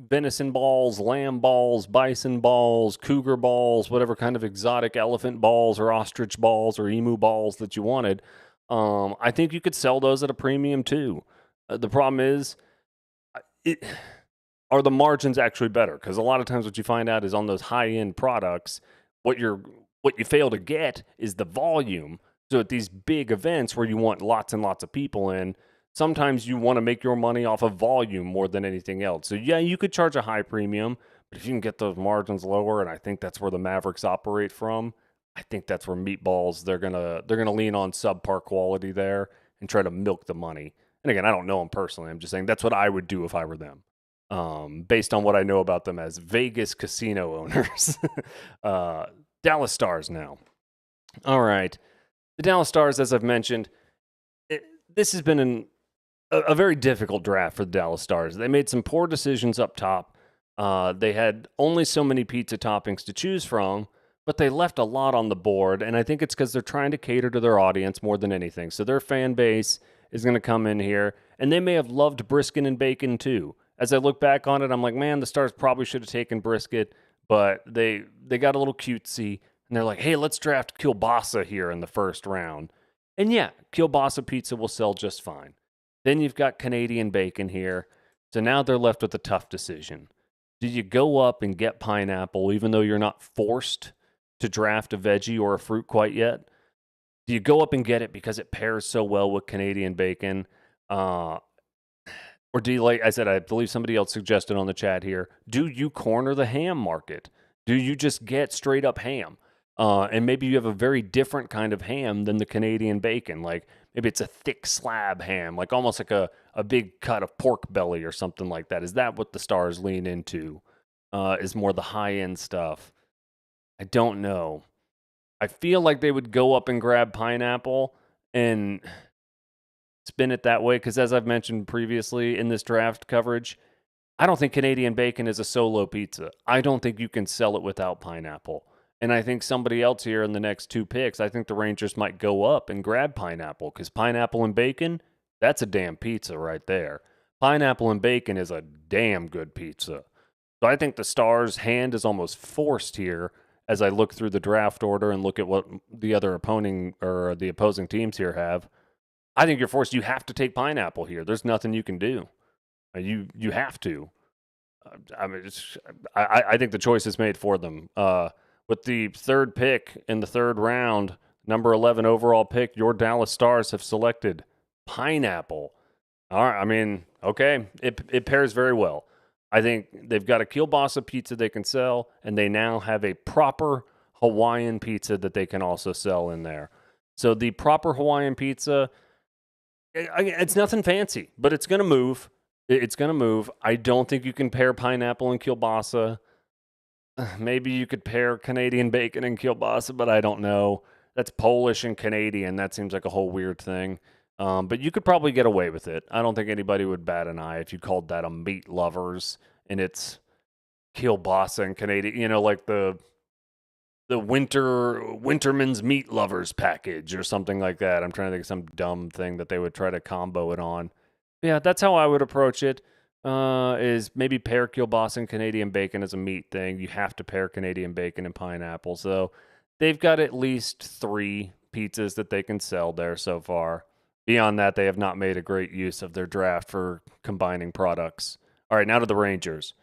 A: venison balls, lamb balls, bison balls, cougar balls, whatever kind of exotic elephant balls or ostrich balls or emu balls that you wanted. I think you could sell those at a premium too. The problem is, are the margins actually better? Because a lot of times what you find out is on those high-end products, what you fail to get is the volume. So at these big events where you want lots and lots of people in, sometimes you want to make your money off of volume more than anything else. So yeah, you could charge a high premium, but if you can get those margins lower, and I think that's where the Mavericks operate from, I think that's where meatballs, they're gonna lean on subpar quality there and try to milk the money. And again, I don't know them personally. I'm just saying that's what I would do if I were them. Based on what I know about them as Vegas casino owners. Dallas Stars now. All right. The Dallas Stars, as I've mentioned, this has been a very difficult draft for the Dallas Stars. They made some poor decisions up top. They had only so many pizza toppings to choose from, but they left a lot on the board, and I think it's because they're trying to cater to their audience more than anything. So their fan base is going to come in here, and they may have loved brisket and bacon too. As I look back on it, I'm like, man, the Stars probably should have taken brisket, but they got a little cutesy, and they're like, hey, let's draft kielbasa here in the first round. And yeah, kielbasa pizza will sell just fine. Then you've got Canadian bacon here. So now they're left with a tough decision. Do you go up and get pineapple, even though you're not forced to draft a veggie or a fruit quite yet? Do you go up and get it because it pairs so well with Canadian bacon? Or do you, like I said, I believe somebody else suggested on the chat here, do you corner the ham market? Do you just get straight up ham? And maybe you have a very different kind of ham than the Canadian bacon. Like maybe it's a thick slab ham, like almost like a big cut of pork belly or something like that. Is that what the Stars lean into? Is more the high-end stuff? I don't know. I feel like they would go up and grab pineapple and spin it that way, because as I've mentioned previously in this draft coverage, I don't think Canadian bacon is a solo pizza. I don't think you can sell it without pineapple. And I think somebody else here in the next two picks, I think the Rangers might go up and grab pineapple, because pineapple and bacon, that's a damn pizza right there. Pineapple and bacon is a damn good pizza. So I think the Stars' hand is almost forced here as I look through the draft order and look at what the other opposing teams here have. I think you're forced. You have to take pineapple here. There's nothing you can do. You have to. I think the choice is made for them. With the third pick in the third round, number 11 overall pick, your Dallas Stars have selected pineapple. All right, I mean, okay, it pairs very well. I think they've got a kielbasa pizza they can sell, and they now have a proper Hawaiian pizza that they can also sell in there. So the proper Hawaiian pizza, it's nothing fancy, but it's going to move. It's going to move. I don't think you can pair pineapple and kielbasa. Maybe you could pair Canadian bacon and kielbasa, but I don't know. That's Polish and Canadian. That seems like a whole weird thing. But you could probably get away with it. I don't think anybody would bat an eye if you called that a meat lovers and it's kielbasa and Canadian. You know, like the Winterman's meat lovers package or something like that. I'm trying to think of some dumb thing that they would try to combo it on. Yeah, that's how I would approach it. Is maybe pair kielbasa and Canadian bacon as a meat thing. You have to pair Canadian bacon and pineapple. So they've got at least 3 pizzas that they can sell there so far. Beyond that, they have not made a great use of their draft for combining products. All right, now to the Rangers.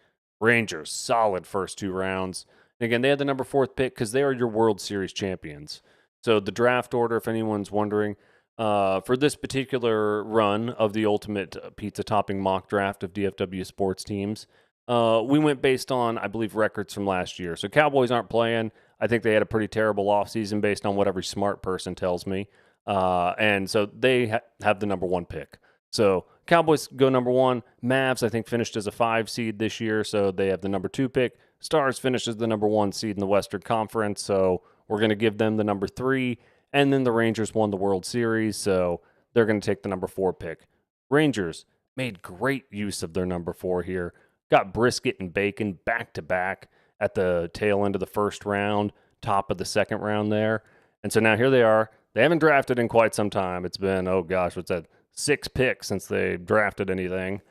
A: Rangers, solid first 2 rounds. And again, they had the number 4th pick because they are your World Series champions. So the draft order, if anyone's wondering, for this particular run of the Ultimate Pizza Topping mock draft of DFW sports teams, we went based on, I believe, records from last year. So Cowboys aren't playing. I think they had a pretty terrible offseason based on what every smart person tells me. And so they have the number 1 pick. So Cowboys go number 1. Mavs, I think, finished as a 5 seed this year, so they have the number 2 pick. Stars finished as the number 1 seed in the Western Conference, so we're going to give them the number 3. And then the Rangers won the World Series, so they're going to take the number 4 pick. Rangers made great use of their number 4 here. Got brisket and bacon back-to-back at the tail end of the first round, top of the second round there. And so now here they are. They haven't drafted in quite some time. It's been, 6 picks since they drafted anything.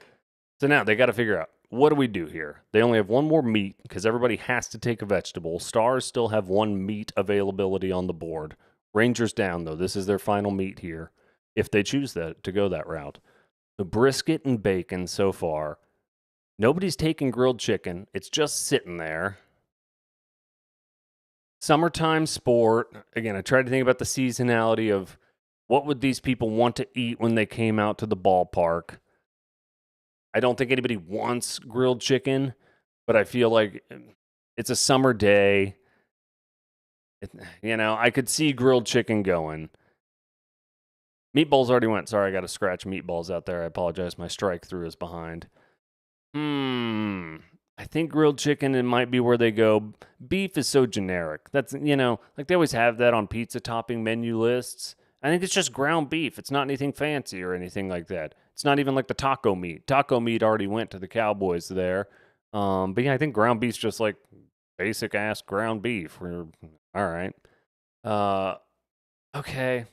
A: So now they got to figure out, what do we do here? They only have 1 more meat because everybody has to take a vegetable. Stars still have 1 meat availability on the board. Rangers down, though. This is their final meat here, if they choose to go that route. The brisket and bacon so far. Nobody's taking grilled chicken. It's just sitting there. Summertime sport. Again, I tried to think about the seasonality of what would these people want to eat when they came out to the ballpark. I don't think anybody wants grilled chicken, but I feel like it's a summer day. I could see grilled chicken going. Meatballs already went. Sorry, I got to scratch meatballs out there. I apologize. My strike through is behind. I think grilled chicken, it might be where they go. Beef is so generic. That's, like they always have that on pizza topping menu lists. I think it's just ground beef. It's not anything fancy or anything like that. It's not even like the taco meat. Taco meat already went to the Cowboys there. But yeah, I think ground beef's just like basic ass ground beef. All right. Okay.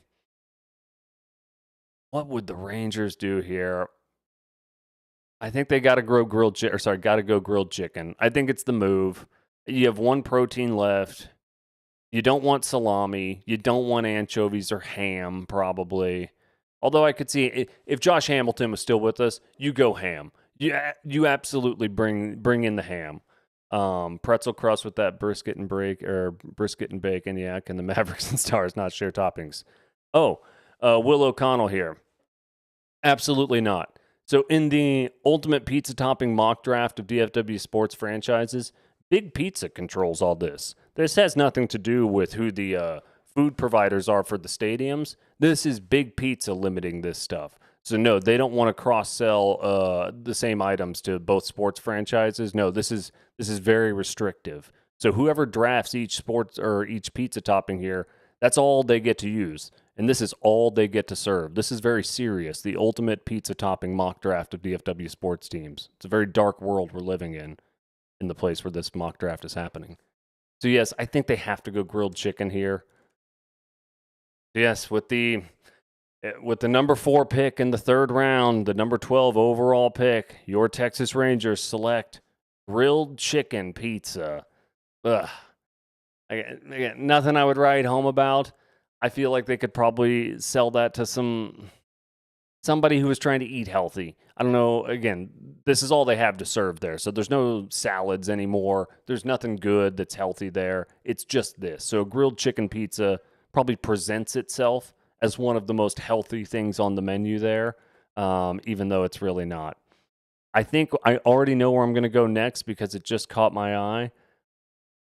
A: What would the Rangers do here? I think they got to go grilled chicken. I think it's the move. You have 1 protein left. You don't want salami. You don't want anchovies or ham, probably. Although I could see if Josh Hamilton was still with us, you go ham. You absolutely bring in the ham. Pretzel crust with that brisket and bacon. Yeah, can the Mavericks and Stars not share toppings? Will O'Connell here. Absolutely not. So in the Ultimate Pizza Topping mock draft of DFW sports franchises, Big Pizza controls all this. This has nothing to do with who the food providers are for the stadiums. This is Big Pizza limiting this stuff. So no, they don't want to cross-sell the same items to both sports franchises. No, this is very restrictive. So whoever drafts each sports or each pizza topping here, that's all they get to use. And this is all they get to serve. This is very serious. The Ultimate Pizza Topping mock draft of DFW sports teams. It's a very dark world we're living in the place where this mock draft is happening. So yes, I think they have to go grilled chicken here. Yes, with the number 4 pick in the 3rd round, the number 12 overall pick, your Texas Rangers select grilled chicken pizza. Ugh. Again, nothing I would write home about. I feel like they could probably sell that to somebody who is trying to eat healthy. I don't know. Again, this is all they have to serve there. So there's no salads anymore. There's nothing good that's healthy there. It's just this. So grilled chicken pizza probably presents itself as one of the most healthy things on the menu there, even though it's really not. I think I already know where I'm going to go next because it just caught my eye.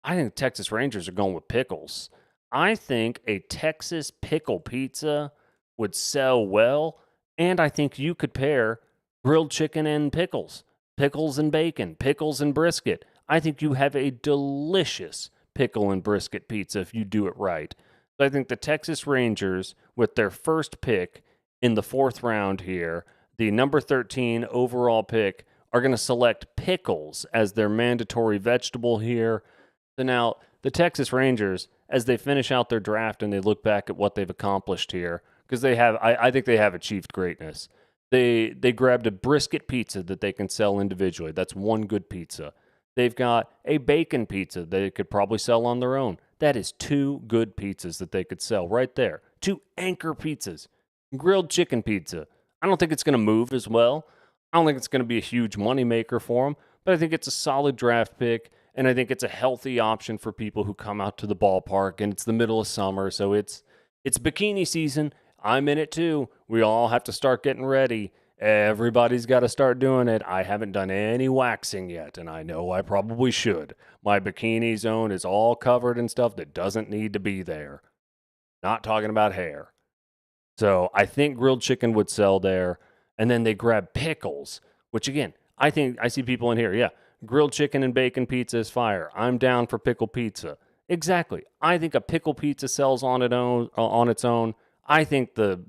A: I think Texas Rangers are going with pickles. I think a Texas pickle pizza would sell well, and I think you could pair grilled chicken and pickles and bacon, pickles and brisket. I think you have a delicious pickle and brisket pizza if you do it right. So I think the Texas Rangers, with their first pick in the 4th round here, the number 13 overall pick, are going to select pickles as their mandatory vegetable here. So now the Texas Rangers, as they finish out their draft and they look back at what they've accomplished here, because I think they have achieved greatness. They grabbed a brisket pizza that they can sell individually. That's one good pizza. They've got a bacon pizza they could probably sell on their own. That is two good pizzas that they could sell right there. Two anchor pizzas. Grilled chicken pizza. I don't think it's going to move as well. I don't think it's going to be a huge moneymaker for them, but I think it's a solid draft pick, and I think it's a healthy option for people who come out to the ballpark, and it's the middle of summer, so it's bikini season. I'm in it too. We all have to start getting ready. Everybody's got to start doing it. I haven't done any waxing yet, and I know I probably should. My bikini zone is all covered in stuff that doesn't need to be there. Not talking about hair. So I think grilled chicken would sell there. And then they grab pickles, which again, I think I see people in here. Yeah, grilled chicken and bacon pizza is fire. I'm down for pickle pizza. Exactly. I think a pickle pizza sells on its own. I think the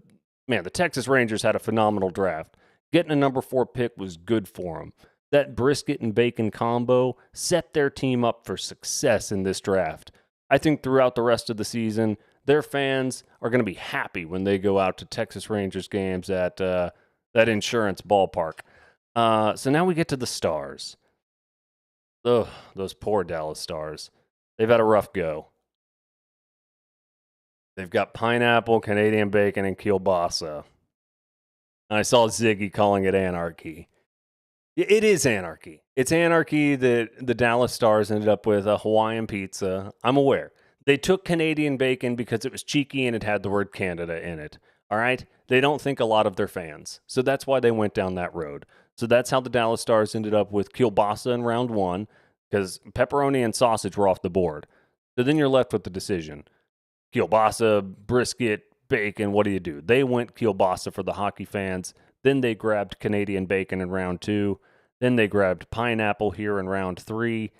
A: Texas Rangers had a phenomenal draft. Getting a number 4 pick was good for them. That brisket and bacon combo set their team up for success in this draft. I think throughout the rest of the season, their fans are going to be happy when they go out to Texas Rangers games at that insurance ballpark. So now we get to the Stars. Ugh, those poor Dallas Stars. They've had a rough go. They've got pineapple, Canadian bacon, and kielbasa. And I saw Ziggy calling it anarchy. It is anarchy. It's anarchy that the Dallas Stars ended up with a Hawaiian pizza. I'm aware. They took Canadian bacon because it was cheeky and it had the word Canada in it. All right? They don't think a lot of their fans. So that's why they went down that road. So that's how the Dallas Stars ended up with kielbasa in round 1, because pepperoni and sausage were off the board. So then you're left with the decision. Kielbasa, brisket, bacon, what do? They went kielbasa for the hockey fans. Then they grabbed Canadian bacon in round 2. Then they grabbed pineapple here in round 3.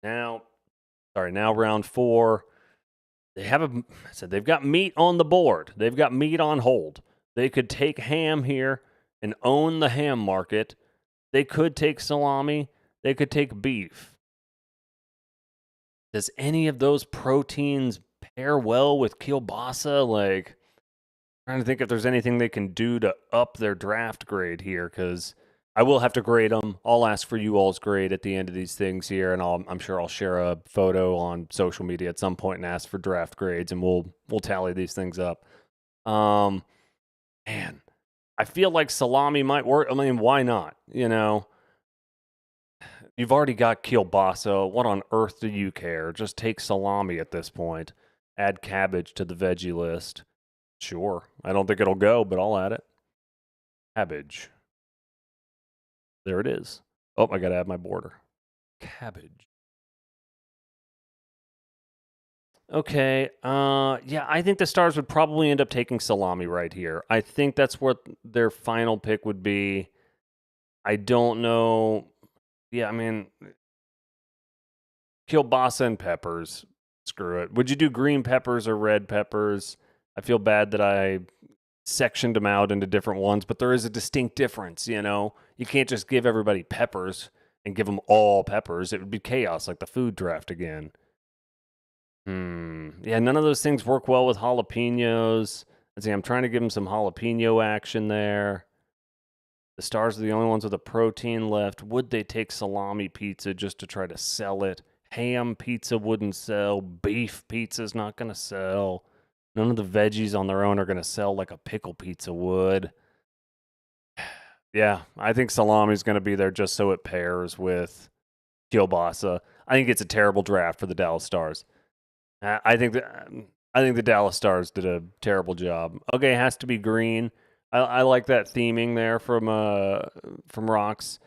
A: Now round 4. They've got meat on the board. They've got meat on hold. They could take ham here and own the ham market. They could take salami. They could take beef. Does any of those proteins pair well with kielbasa? Like, trying to think if there's anything they can do to up their draft grade here, because I will have to grade them. I'll ask for you all's grade at the end of these things here, and I'm sure I'll share a photo on social media at some point and ask for draft grades, and we'll tally these things up. Man, I feel like salami might work. I mean, why not? You know, you've already got kielbasa. What on earth do you care? Just take salami at this point. Add cabbage to the veggie list. Sure. I don't think it'll go, but I'll add it. Cabbage. There it is. Oh, I got to add my border. Cabbage. Okay. Yeah, I think the Stars would probably end up taking salami right here. I think that's what their final pick would be. I don't know. Yeah, I mean, kielbasa and peppers. Screw it. Would you do green peppers or red peppers? I feel bad that I sectioned them out into different ones, but there is a distinct difference, you know? You can't just give everybody peppers and give them all peppers. It would be chaos, like the food draft again. Yeah, none of those things work well with jalapenos. Let's see, I'm trying to give them some jalapeno action there. The Stars are the only ones with a protein left. Would they take salami pizza just to try to sell it? Ham pizza wouldn't sell. Beef pizza's not going to sell. None of the veggies on their own are going to sell like a pickle pizza would. Yeah, I think salami is going to be there just so it pairs with kielbasa. I think it's a terrible draft for the Dallas Stars. I think the Dallas Stars did a terrible job. Okay, it has to be green. I like that theming there from Rocks.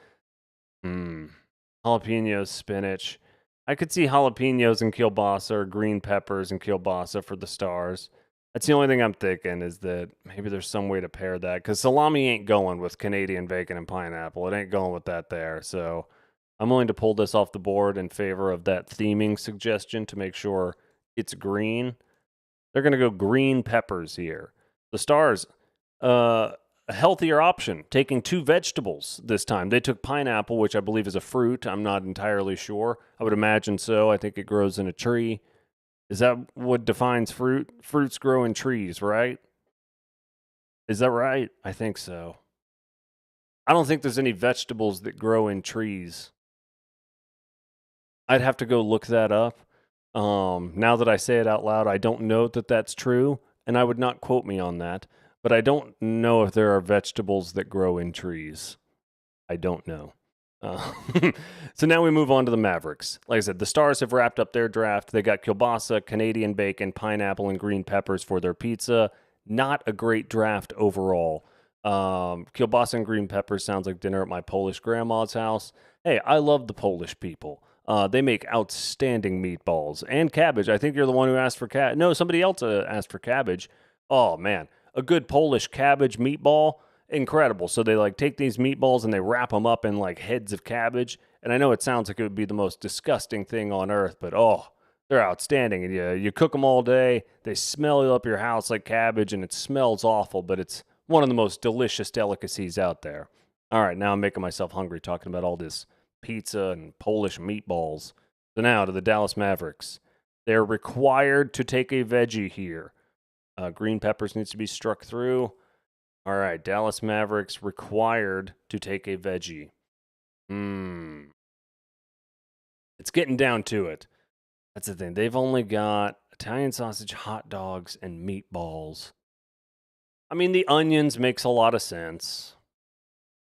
A: Jalapenos, spinach. I could see jalapenos and kielbasa or green peppers and kielbasa for the Stars. That's the only thing I'm thinking, is that maybe there's some way to pair that, because salami ain't going with Canadian bacon and pineapple. It ain't going with that there. So I'm willing to pull this off the board in favor of that theming suggestion to make sure it's green. They're going to go green peppers here. The Stars, a healthier option, taking 2 vegetables this time. They took pineapple, which I believe is a fruit. I'm not entirely sure. I would imagine so. I think it grows in a tree. Is that what defines fruit? Fruits grow in trees, right? Is that right? I think so. I don't think there's any vegetables that grow in trees. I'd have to go look that up. Now that I say it out loud, I don't know that that's true, and I would not quote me on that. But I don't know if there are vegetables that grow in trees. I don't know. Uh, so now we move on to the Mavericks. Like I said, the Stars have wrapped up their draft. They got kielbasa, Canadian bacon, pineapple, and green peppers for their pizza. Not a great draft overall. Kielbasa and green peppers sounds like dinner at my Polish grandma's house. Hey, I love the Polish people. They make outstanding meatballs and cabbage. I think you're the one who asked for cabbage. No, somebody else asked for cabbage. Oh, man. A good Polish cabbage meatball, incredible. So they like take these meatballs and they wrap them up in like heads of cabbage. And I know it sounds like it would be the most disgusting thing on earth, but oh, they're outstanding. And you cook them all day. They smell up your house like cabbage, and it smells awful, but it's one of the most delicious delicacies out there. All right, now I'm making myself hungry talking about all this pizza and Polish meatballs. So now to the Dallas Mavericks. They're required to take a veggie here. Green peppers needs to be struck through. All right, Dallas Mavericks required to take a veggie. It's getting down to it. That's the thing. They've only got Italian sausage, hot dogs, and meatballs. I mean, the onions makes a lot of sense.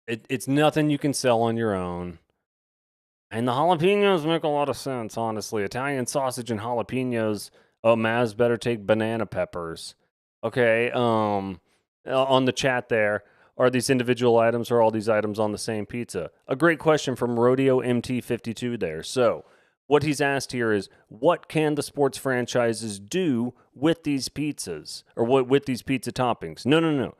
A: It's nothing you can sell on your own. And the jalapenos make a lot of sense, honestly. Italian sausage and jalapenos. Oh, Maz better take banana peppers. Okay, on the chat there, are these individual items or all these items on the same pizza? A great question from Rodeo MT52 there. So, what he's asked here is, what can the sports franchises do with these pizzas? Or with these pizza toppings? No.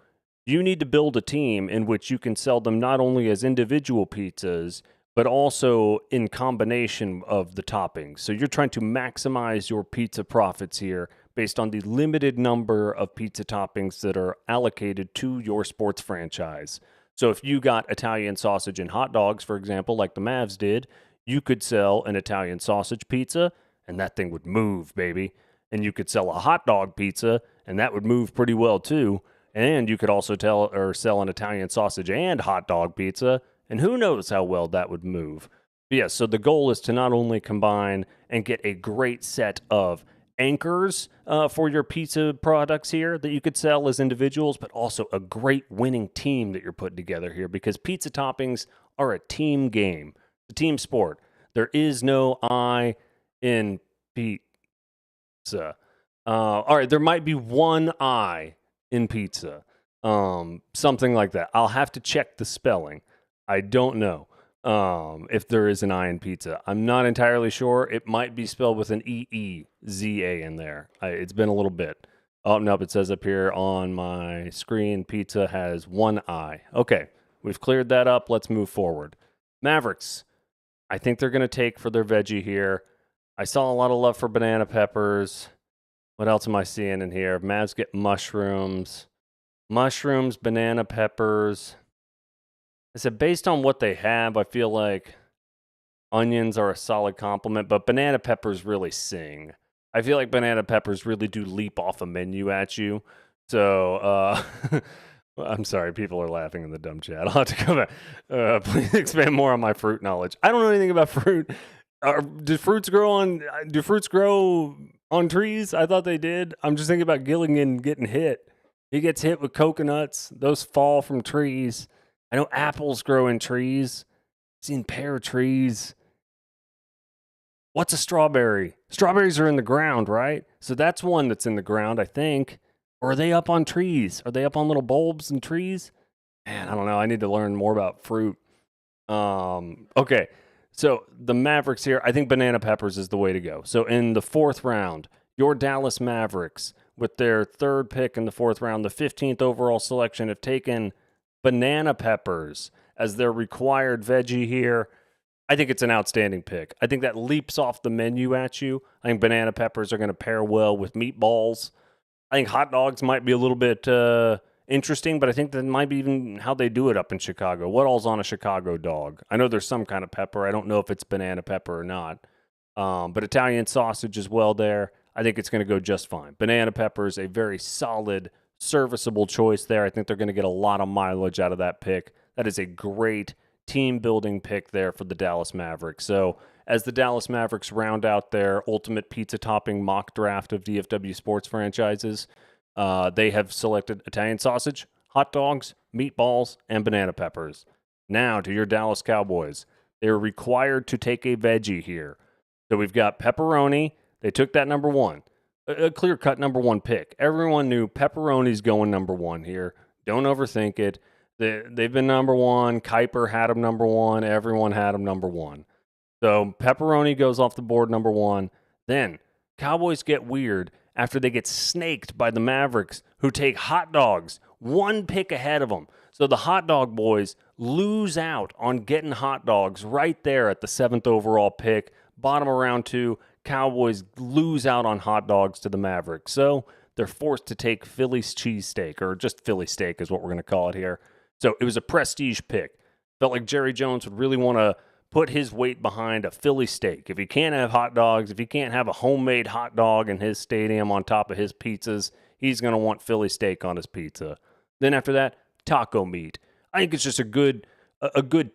A: You need to build a team in which you can sell them not only as individual pizzas, but also in combination of the toppings. So you're trying to maximize your pizza profits here based on the limited number of pizza toppings that are allocated to your sports franchise. So if you got Italian sausage and hot dogs, for example, like the Mavs did, you could sell an Italian sausage pizza, and that thing would move, baby. And you could sell a hot dog pizza, and that would move pretty well too. And you could also sell an Italian sausage and hot dog pizza, and who knows how well that would move. But yeah, so the goal is to not only combine and get a great set of anchors for your pizza products here that you could sell as individuals, but also a great winning team that you're putting together here, because pizza toppings are a team game, a team sport. There is no I in pizza. All right, there might be one I in pizza, something like that. I'll have to check the spelling. I don't know if there is an I in pizza. I'm not entirely sure. It might be spelled with an E-E-Z-A in there. It's been a little bit. Oh, nope, it says up here on my screen, pizza has one I. Okay, we've cleared that up. Let's move forward. Mavericks, I think they're going to take for their veggie here. I saw a lot of love for banana peppers. What else am I seeing in here? Mavs get mushrooms. Mushrooms, banana peppers. I said, based on what they have, I feel like onions are a solid complement, but banana peppers really sing. I feel like banana peppers really do leap off a menu at you. So, I'm sorry, people are laughing in the dumb chat. I'll have to come back. Please expand more on my fruit knowledge. I don't know anything about fruit. Do fruits grow on trees? I thought they did. I'm just thinking about Gilligan getting hit. He gets hit with coconuts. Those fall from trees. I know apples grow in trees. I've seen pear trees. What's a strawberry? Strawberries are in the ground, right? So that's one that's in the ground, I think. Or are they up on trees? Are they up on little bulbs and trees? Man, I don't know. I need to learn more about fruit. Okay. So the Mavericks here, I think banana peppers is the way to go. So in the fourth round, your Dallas Mavericks, with their third pick in the fourth round, the 15th overall selection, have taken banana peppers as their required veggie here. I think it's an outstanding pick. I think that leaps off the menu at you. I think banana peppers are going to pair well with meatballs. I think hot dogs might be a little bit interesting, but I think that might be even how they do it up in Chicago. What all's on a Chicago dog? I know there's some kind of pepper. I don't know if it's banana pepper or not. But Italian sausage as well there. I think it's going to go just fine. Banana pepper is a very solid, serviceable choice there. I think they're going to get a lot of mileage out of that pick. That is a great team-building pick there for the Dallas Mavericks. So as the Dallas Mavericks round out their ultimate pizza topping mock draft of DFW sports franchises, they have selected Italian sausage, hot dogs, meatballs, and banana peppers. Now to your Dallas Cowboys. They're required to take a veggie here. So we've got pepperoni. They took that number one. A clear-cut number one pick. Everyone knew pepperoni's going number one here. Don't overthink it. They've been number one. Kuiper had them number one. Everyone had them number one. So pepperoni goes off the board number one. Then Cowboys get weird after they get snaked by the Mavericks, who take hot dogs one pick ahead of them. So the hot dog boys lose out on getting hot dogs right there at the 7th overall pick. Bottom of round 2, Cowboys lose out on hot dogs to the Mavericks. So they're forced to take Philly's cheesesteak, or just Philly steak is what we're going to call it here. So it was a prestige pick. Felt like Jerry Jones would really want to put his weight behind a Philly steak. If he can't have hot dogs, if he can't have a homemade hot dog in his stadium on top of his pizzas, he's going to want Philly steak on his pizza. Then after that, taco meat. I think it's just a good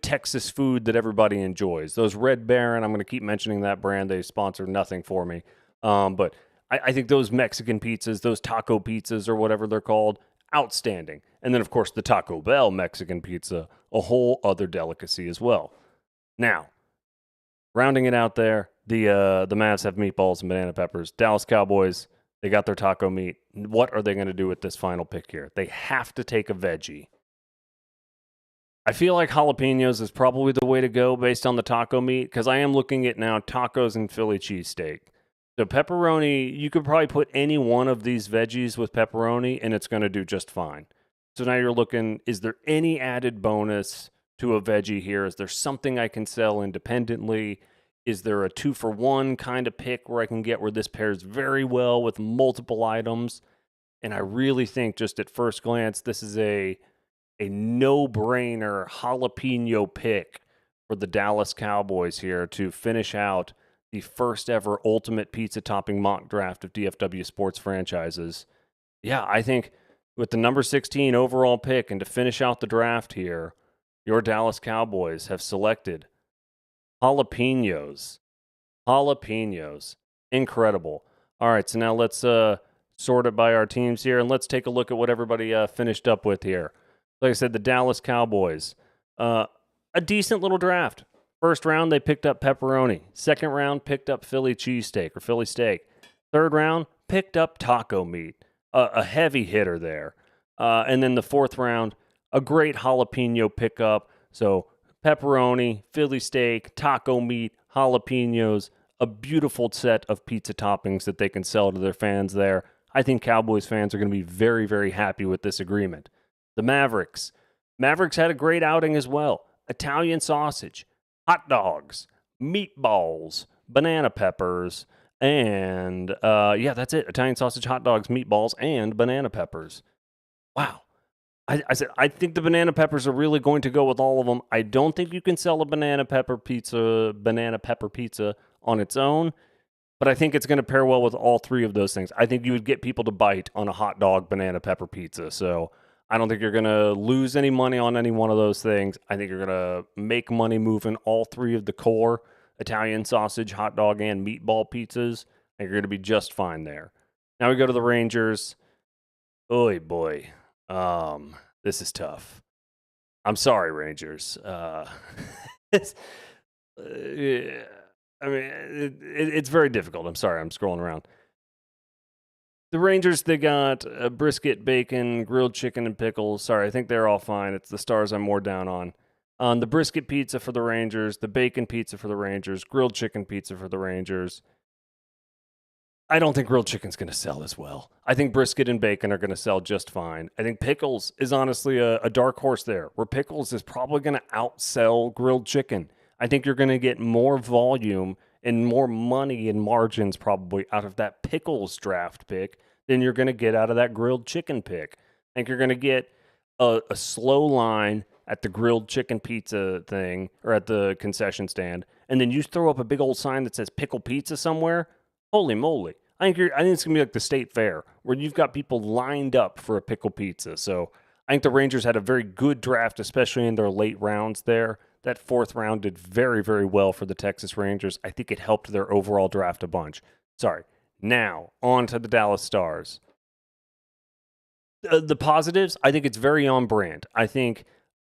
A: Texas food that everybody enjoys. Those Red Baron, I'm going to keep mentioning that brand. They sponsor nothing for me. But I think those Mexican pizzas, those taco pizzas or whatever they're called, outstanding. And then, of course, the Taco Bell Mexican pizza, a whole other delicacy as well. Now, rounding it out there, the Mavs have meatballs and banana peppers. Dallas Cowboys, they got their taco meat. What are they going to do with this final pick here? They have to take a veggie. I feel like jalapenos is probably the way to go based on the taco meat, because I am looking at now tacos and Philly cheesesteak. So pepperoni, you could probably put any one of these veggies with pepperoni, and it's going to do just fine. So now you're looking, is there any added bonus to a veggie here? Is there something I can sell independently? Is there a 2-for-1 kind of pick where I can get where this pairs very well with multiple items? And I really think just at first glance, this is a no-brainer jalapeno pick for the Dallas Cowboys here to finish out the first ever ultimate pizza topping mock draft of DFW sports franchises. Yeah, I think with the number 16 overall pick and to finish out the draft here, your Dallas Cowboys have selected jalapenos. Jalapenos. Incredible. All right, so now let's sort it by our teams here, and let's take a look at what everybody finished up with here. Like I said, the Dallas Cowboys, a decent little draft. First round, they picked up pepperoni. Second round, picked up Philly cheesesteak or Philly steak. Third round, picked up taco meat. A heavy hitter there. And then the fourth round, a great jalapeno pickup. So pepperoni, Philly steak, taco meat, jalapenos, a beautiful set of pizza toppings that they can sell to their fans there. I think Cowboys fans are going to be very, very happy with this agreement. The Mavericks. Mavericks had a great outing as well. Italian sausage, hot dogs, meatballs, banana peppers, and that's it. Italian sausage, hot dogs, meatballs, and banana peppers. Wow. I said, I think the banana peppers are really going to go with all of them. I don't think you can sell a banana pepper pizza on its own, but I think it's going to pair well with all three of those things. I think you would get people to bite on a hot dog banana pepper pizza. So I don't think you're going to lose any money on any one of those things. I think you're going to make money moving all three of the core Italian sausage, hot dog, and meatball pizzas. I think you're going to be just fine there. Now we go to the Rangers. Oy boy. This is tough. I'm sorry, Rangers. It's very difficult. I'm sorry. I'm scrolling around. The Rangers, they got brisket, bacon, grilled chicken, and pickles. Sorry, I think they're all fine. It's the stars I'm more down on. The brisket pizza for the Rangers, the bacon pizza for the Rangers, grilled chicken pizza for the Rangers. I don't think grilled chicken's going to sell as well. I think brisket and bacon are going to sell just fine. I think pickles is honestly a dark horse there, where pickles is probably going to outsell grilled chicken. I think you're going to get more volume and more money and margins probably out of that pickles draft pick than you're going to get out of that grilled chicken pick. I think you're going to get a slow line at the grilled chicken pizza thing or at the concession stand, and then you throw up a big old sign that says pickle pizza somewhere. Holy moly. I think it's going to be like the state fair where you've got people lined up for a pickle pizza. So I think the Rangers had a very good draft, especially in their late rounds there. That fourth round did very, very well for the Texas Rangers. I think it helped their overall draft a bunch. Sorry. Now, on to the Dallas Stars. The positives, I think it's very on brand. I think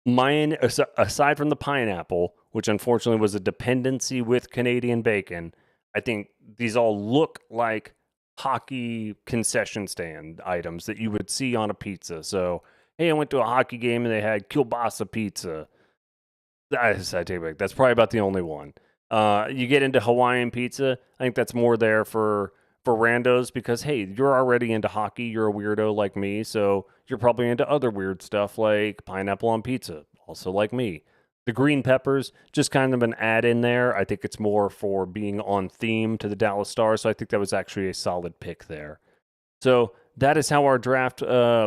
A: mine, aside from the pineapple, which unfortunately was a dependency with Canadian bacon, I think these all look like hockey concession stand items that you would see on a pizza. So, hey, I went to a hockey game and they had kielbasa pizza. I take it back. That's probably about the only one. You get into Hawaiian pizza. I think that's more there for randos because hey, you're already into hockey. You're a weirdo like me, so you're probably into other weird stuff like pineapple on pizza. Also like me. The green peppers, just kind of an add in there. I think it's more for being on theme to the Dallas Stars. So I think that was actually a solid pick there. So that is how our draft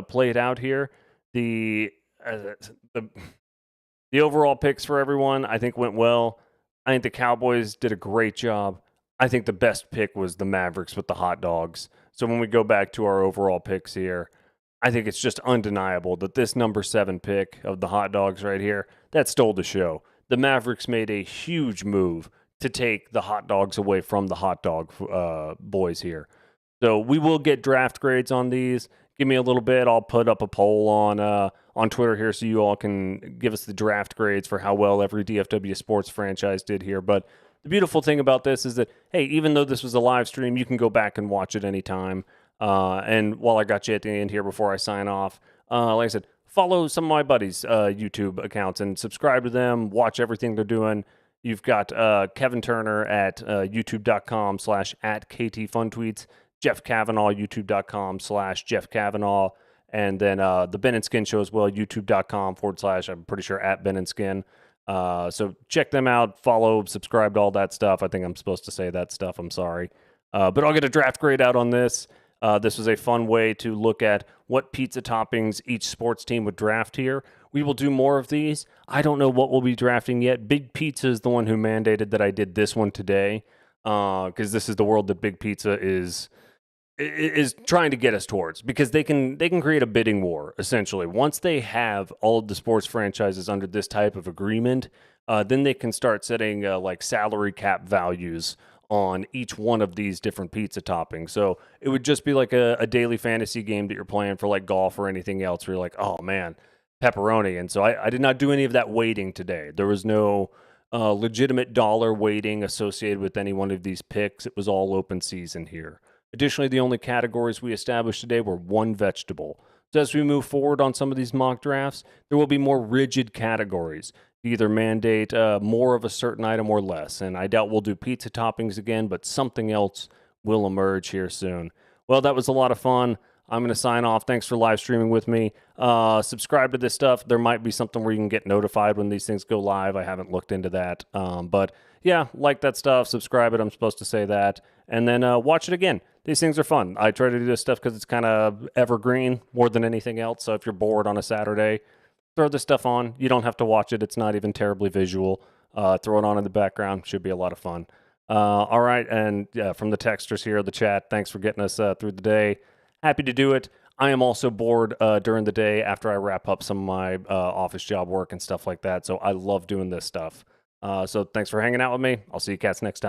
A: played out here. The the overall picks for everyone, I think, went well. I think the Cowboys did a great job. I think the best pick was the Mavericks with the hot dogs. So when we go back to our overall picks here, I think it's just undeniable that this number 7 pick of the hot dogs right here, that stole the show. The Mavericks made a huge move to take the hot dogs away from the hot dog boys here. So we will get draft grades on these. Give me a little bit. I'll put up a poll on Twitter here so you all can give us the draft grades for how well every DFW sports franchise did here. But the beautiful thing about this is that, hey, even though this was a live stream, you can go back and watch it anytime. And while I got you at the end here before I sign off, like I said, follow some of my buddies' YouTube accounts and subscribe to them. Watch everything they're doing. You've got Kevin Turner at youtube.com/@KTFunTweets. Jeff Kavanaugh, youtube.com/Jeff Kavanaugh. And then the Ben and Skin Show as well, youtube.com/ I'm pretty sure at Ben and Skin. So check them out, follow, subscribe to all that stuff. I think I'm supposed to say that stuff. I'm sorry. But I'll get a draft grade out on this. This was a fun way to look at what pizza toppings each sports team would draft here. We will do more of these. I don't know what we'll be drafting yet. Big Pizza is the one who mandated that I did this one today because this is the world that Big Pizza is trying to get us towards, because they can create a bidding war essentially. Once they have all of the sports franchises under this type of agreement, then they can start setting like salary cap values on each one of these different pizza toppings. So it would just be like a daily fantasy game that you're playing for like golf or anything else where you're like, oh man, pepperoni. And so I did not do any of that weighting today. There was no legitimate dollar weighting associated with any one of these picks. It was all open season here. Additionally, the only categories we established today were one vegetable. So as we move forward on some of these mock drafts, there will be more rigid categories to either mandate more of a certain item or less. And I doubt we'll do pizza toppings again, but something else will emerge here soon. Well, that was a lot of fun. I'm going to sign off. Thanks for live streaming with me. Subscribe to this stuff. There might be something where you can get notified when these things go live. I haven't looked into that. But yeah, like that stuff. Subscribe it. I'm supposed to say that. And then watch it again. These things are fun. I try to do this stuff because it's kind of evergreen more than anything else. So if you're bored on a Saturday, throw this stuff on. You don't have to watch it. It's not even terribly visual. Throw it on in the background. Should be a lot of fun. All right. And from the texters here, the chat, thanks for getting us through the day. Happy to do it. I am also bored during the day after I wrap up some of my office job work and stuff like that. So I love doing this stuff. So thanks for hanging out with me. I'll see you cats next time.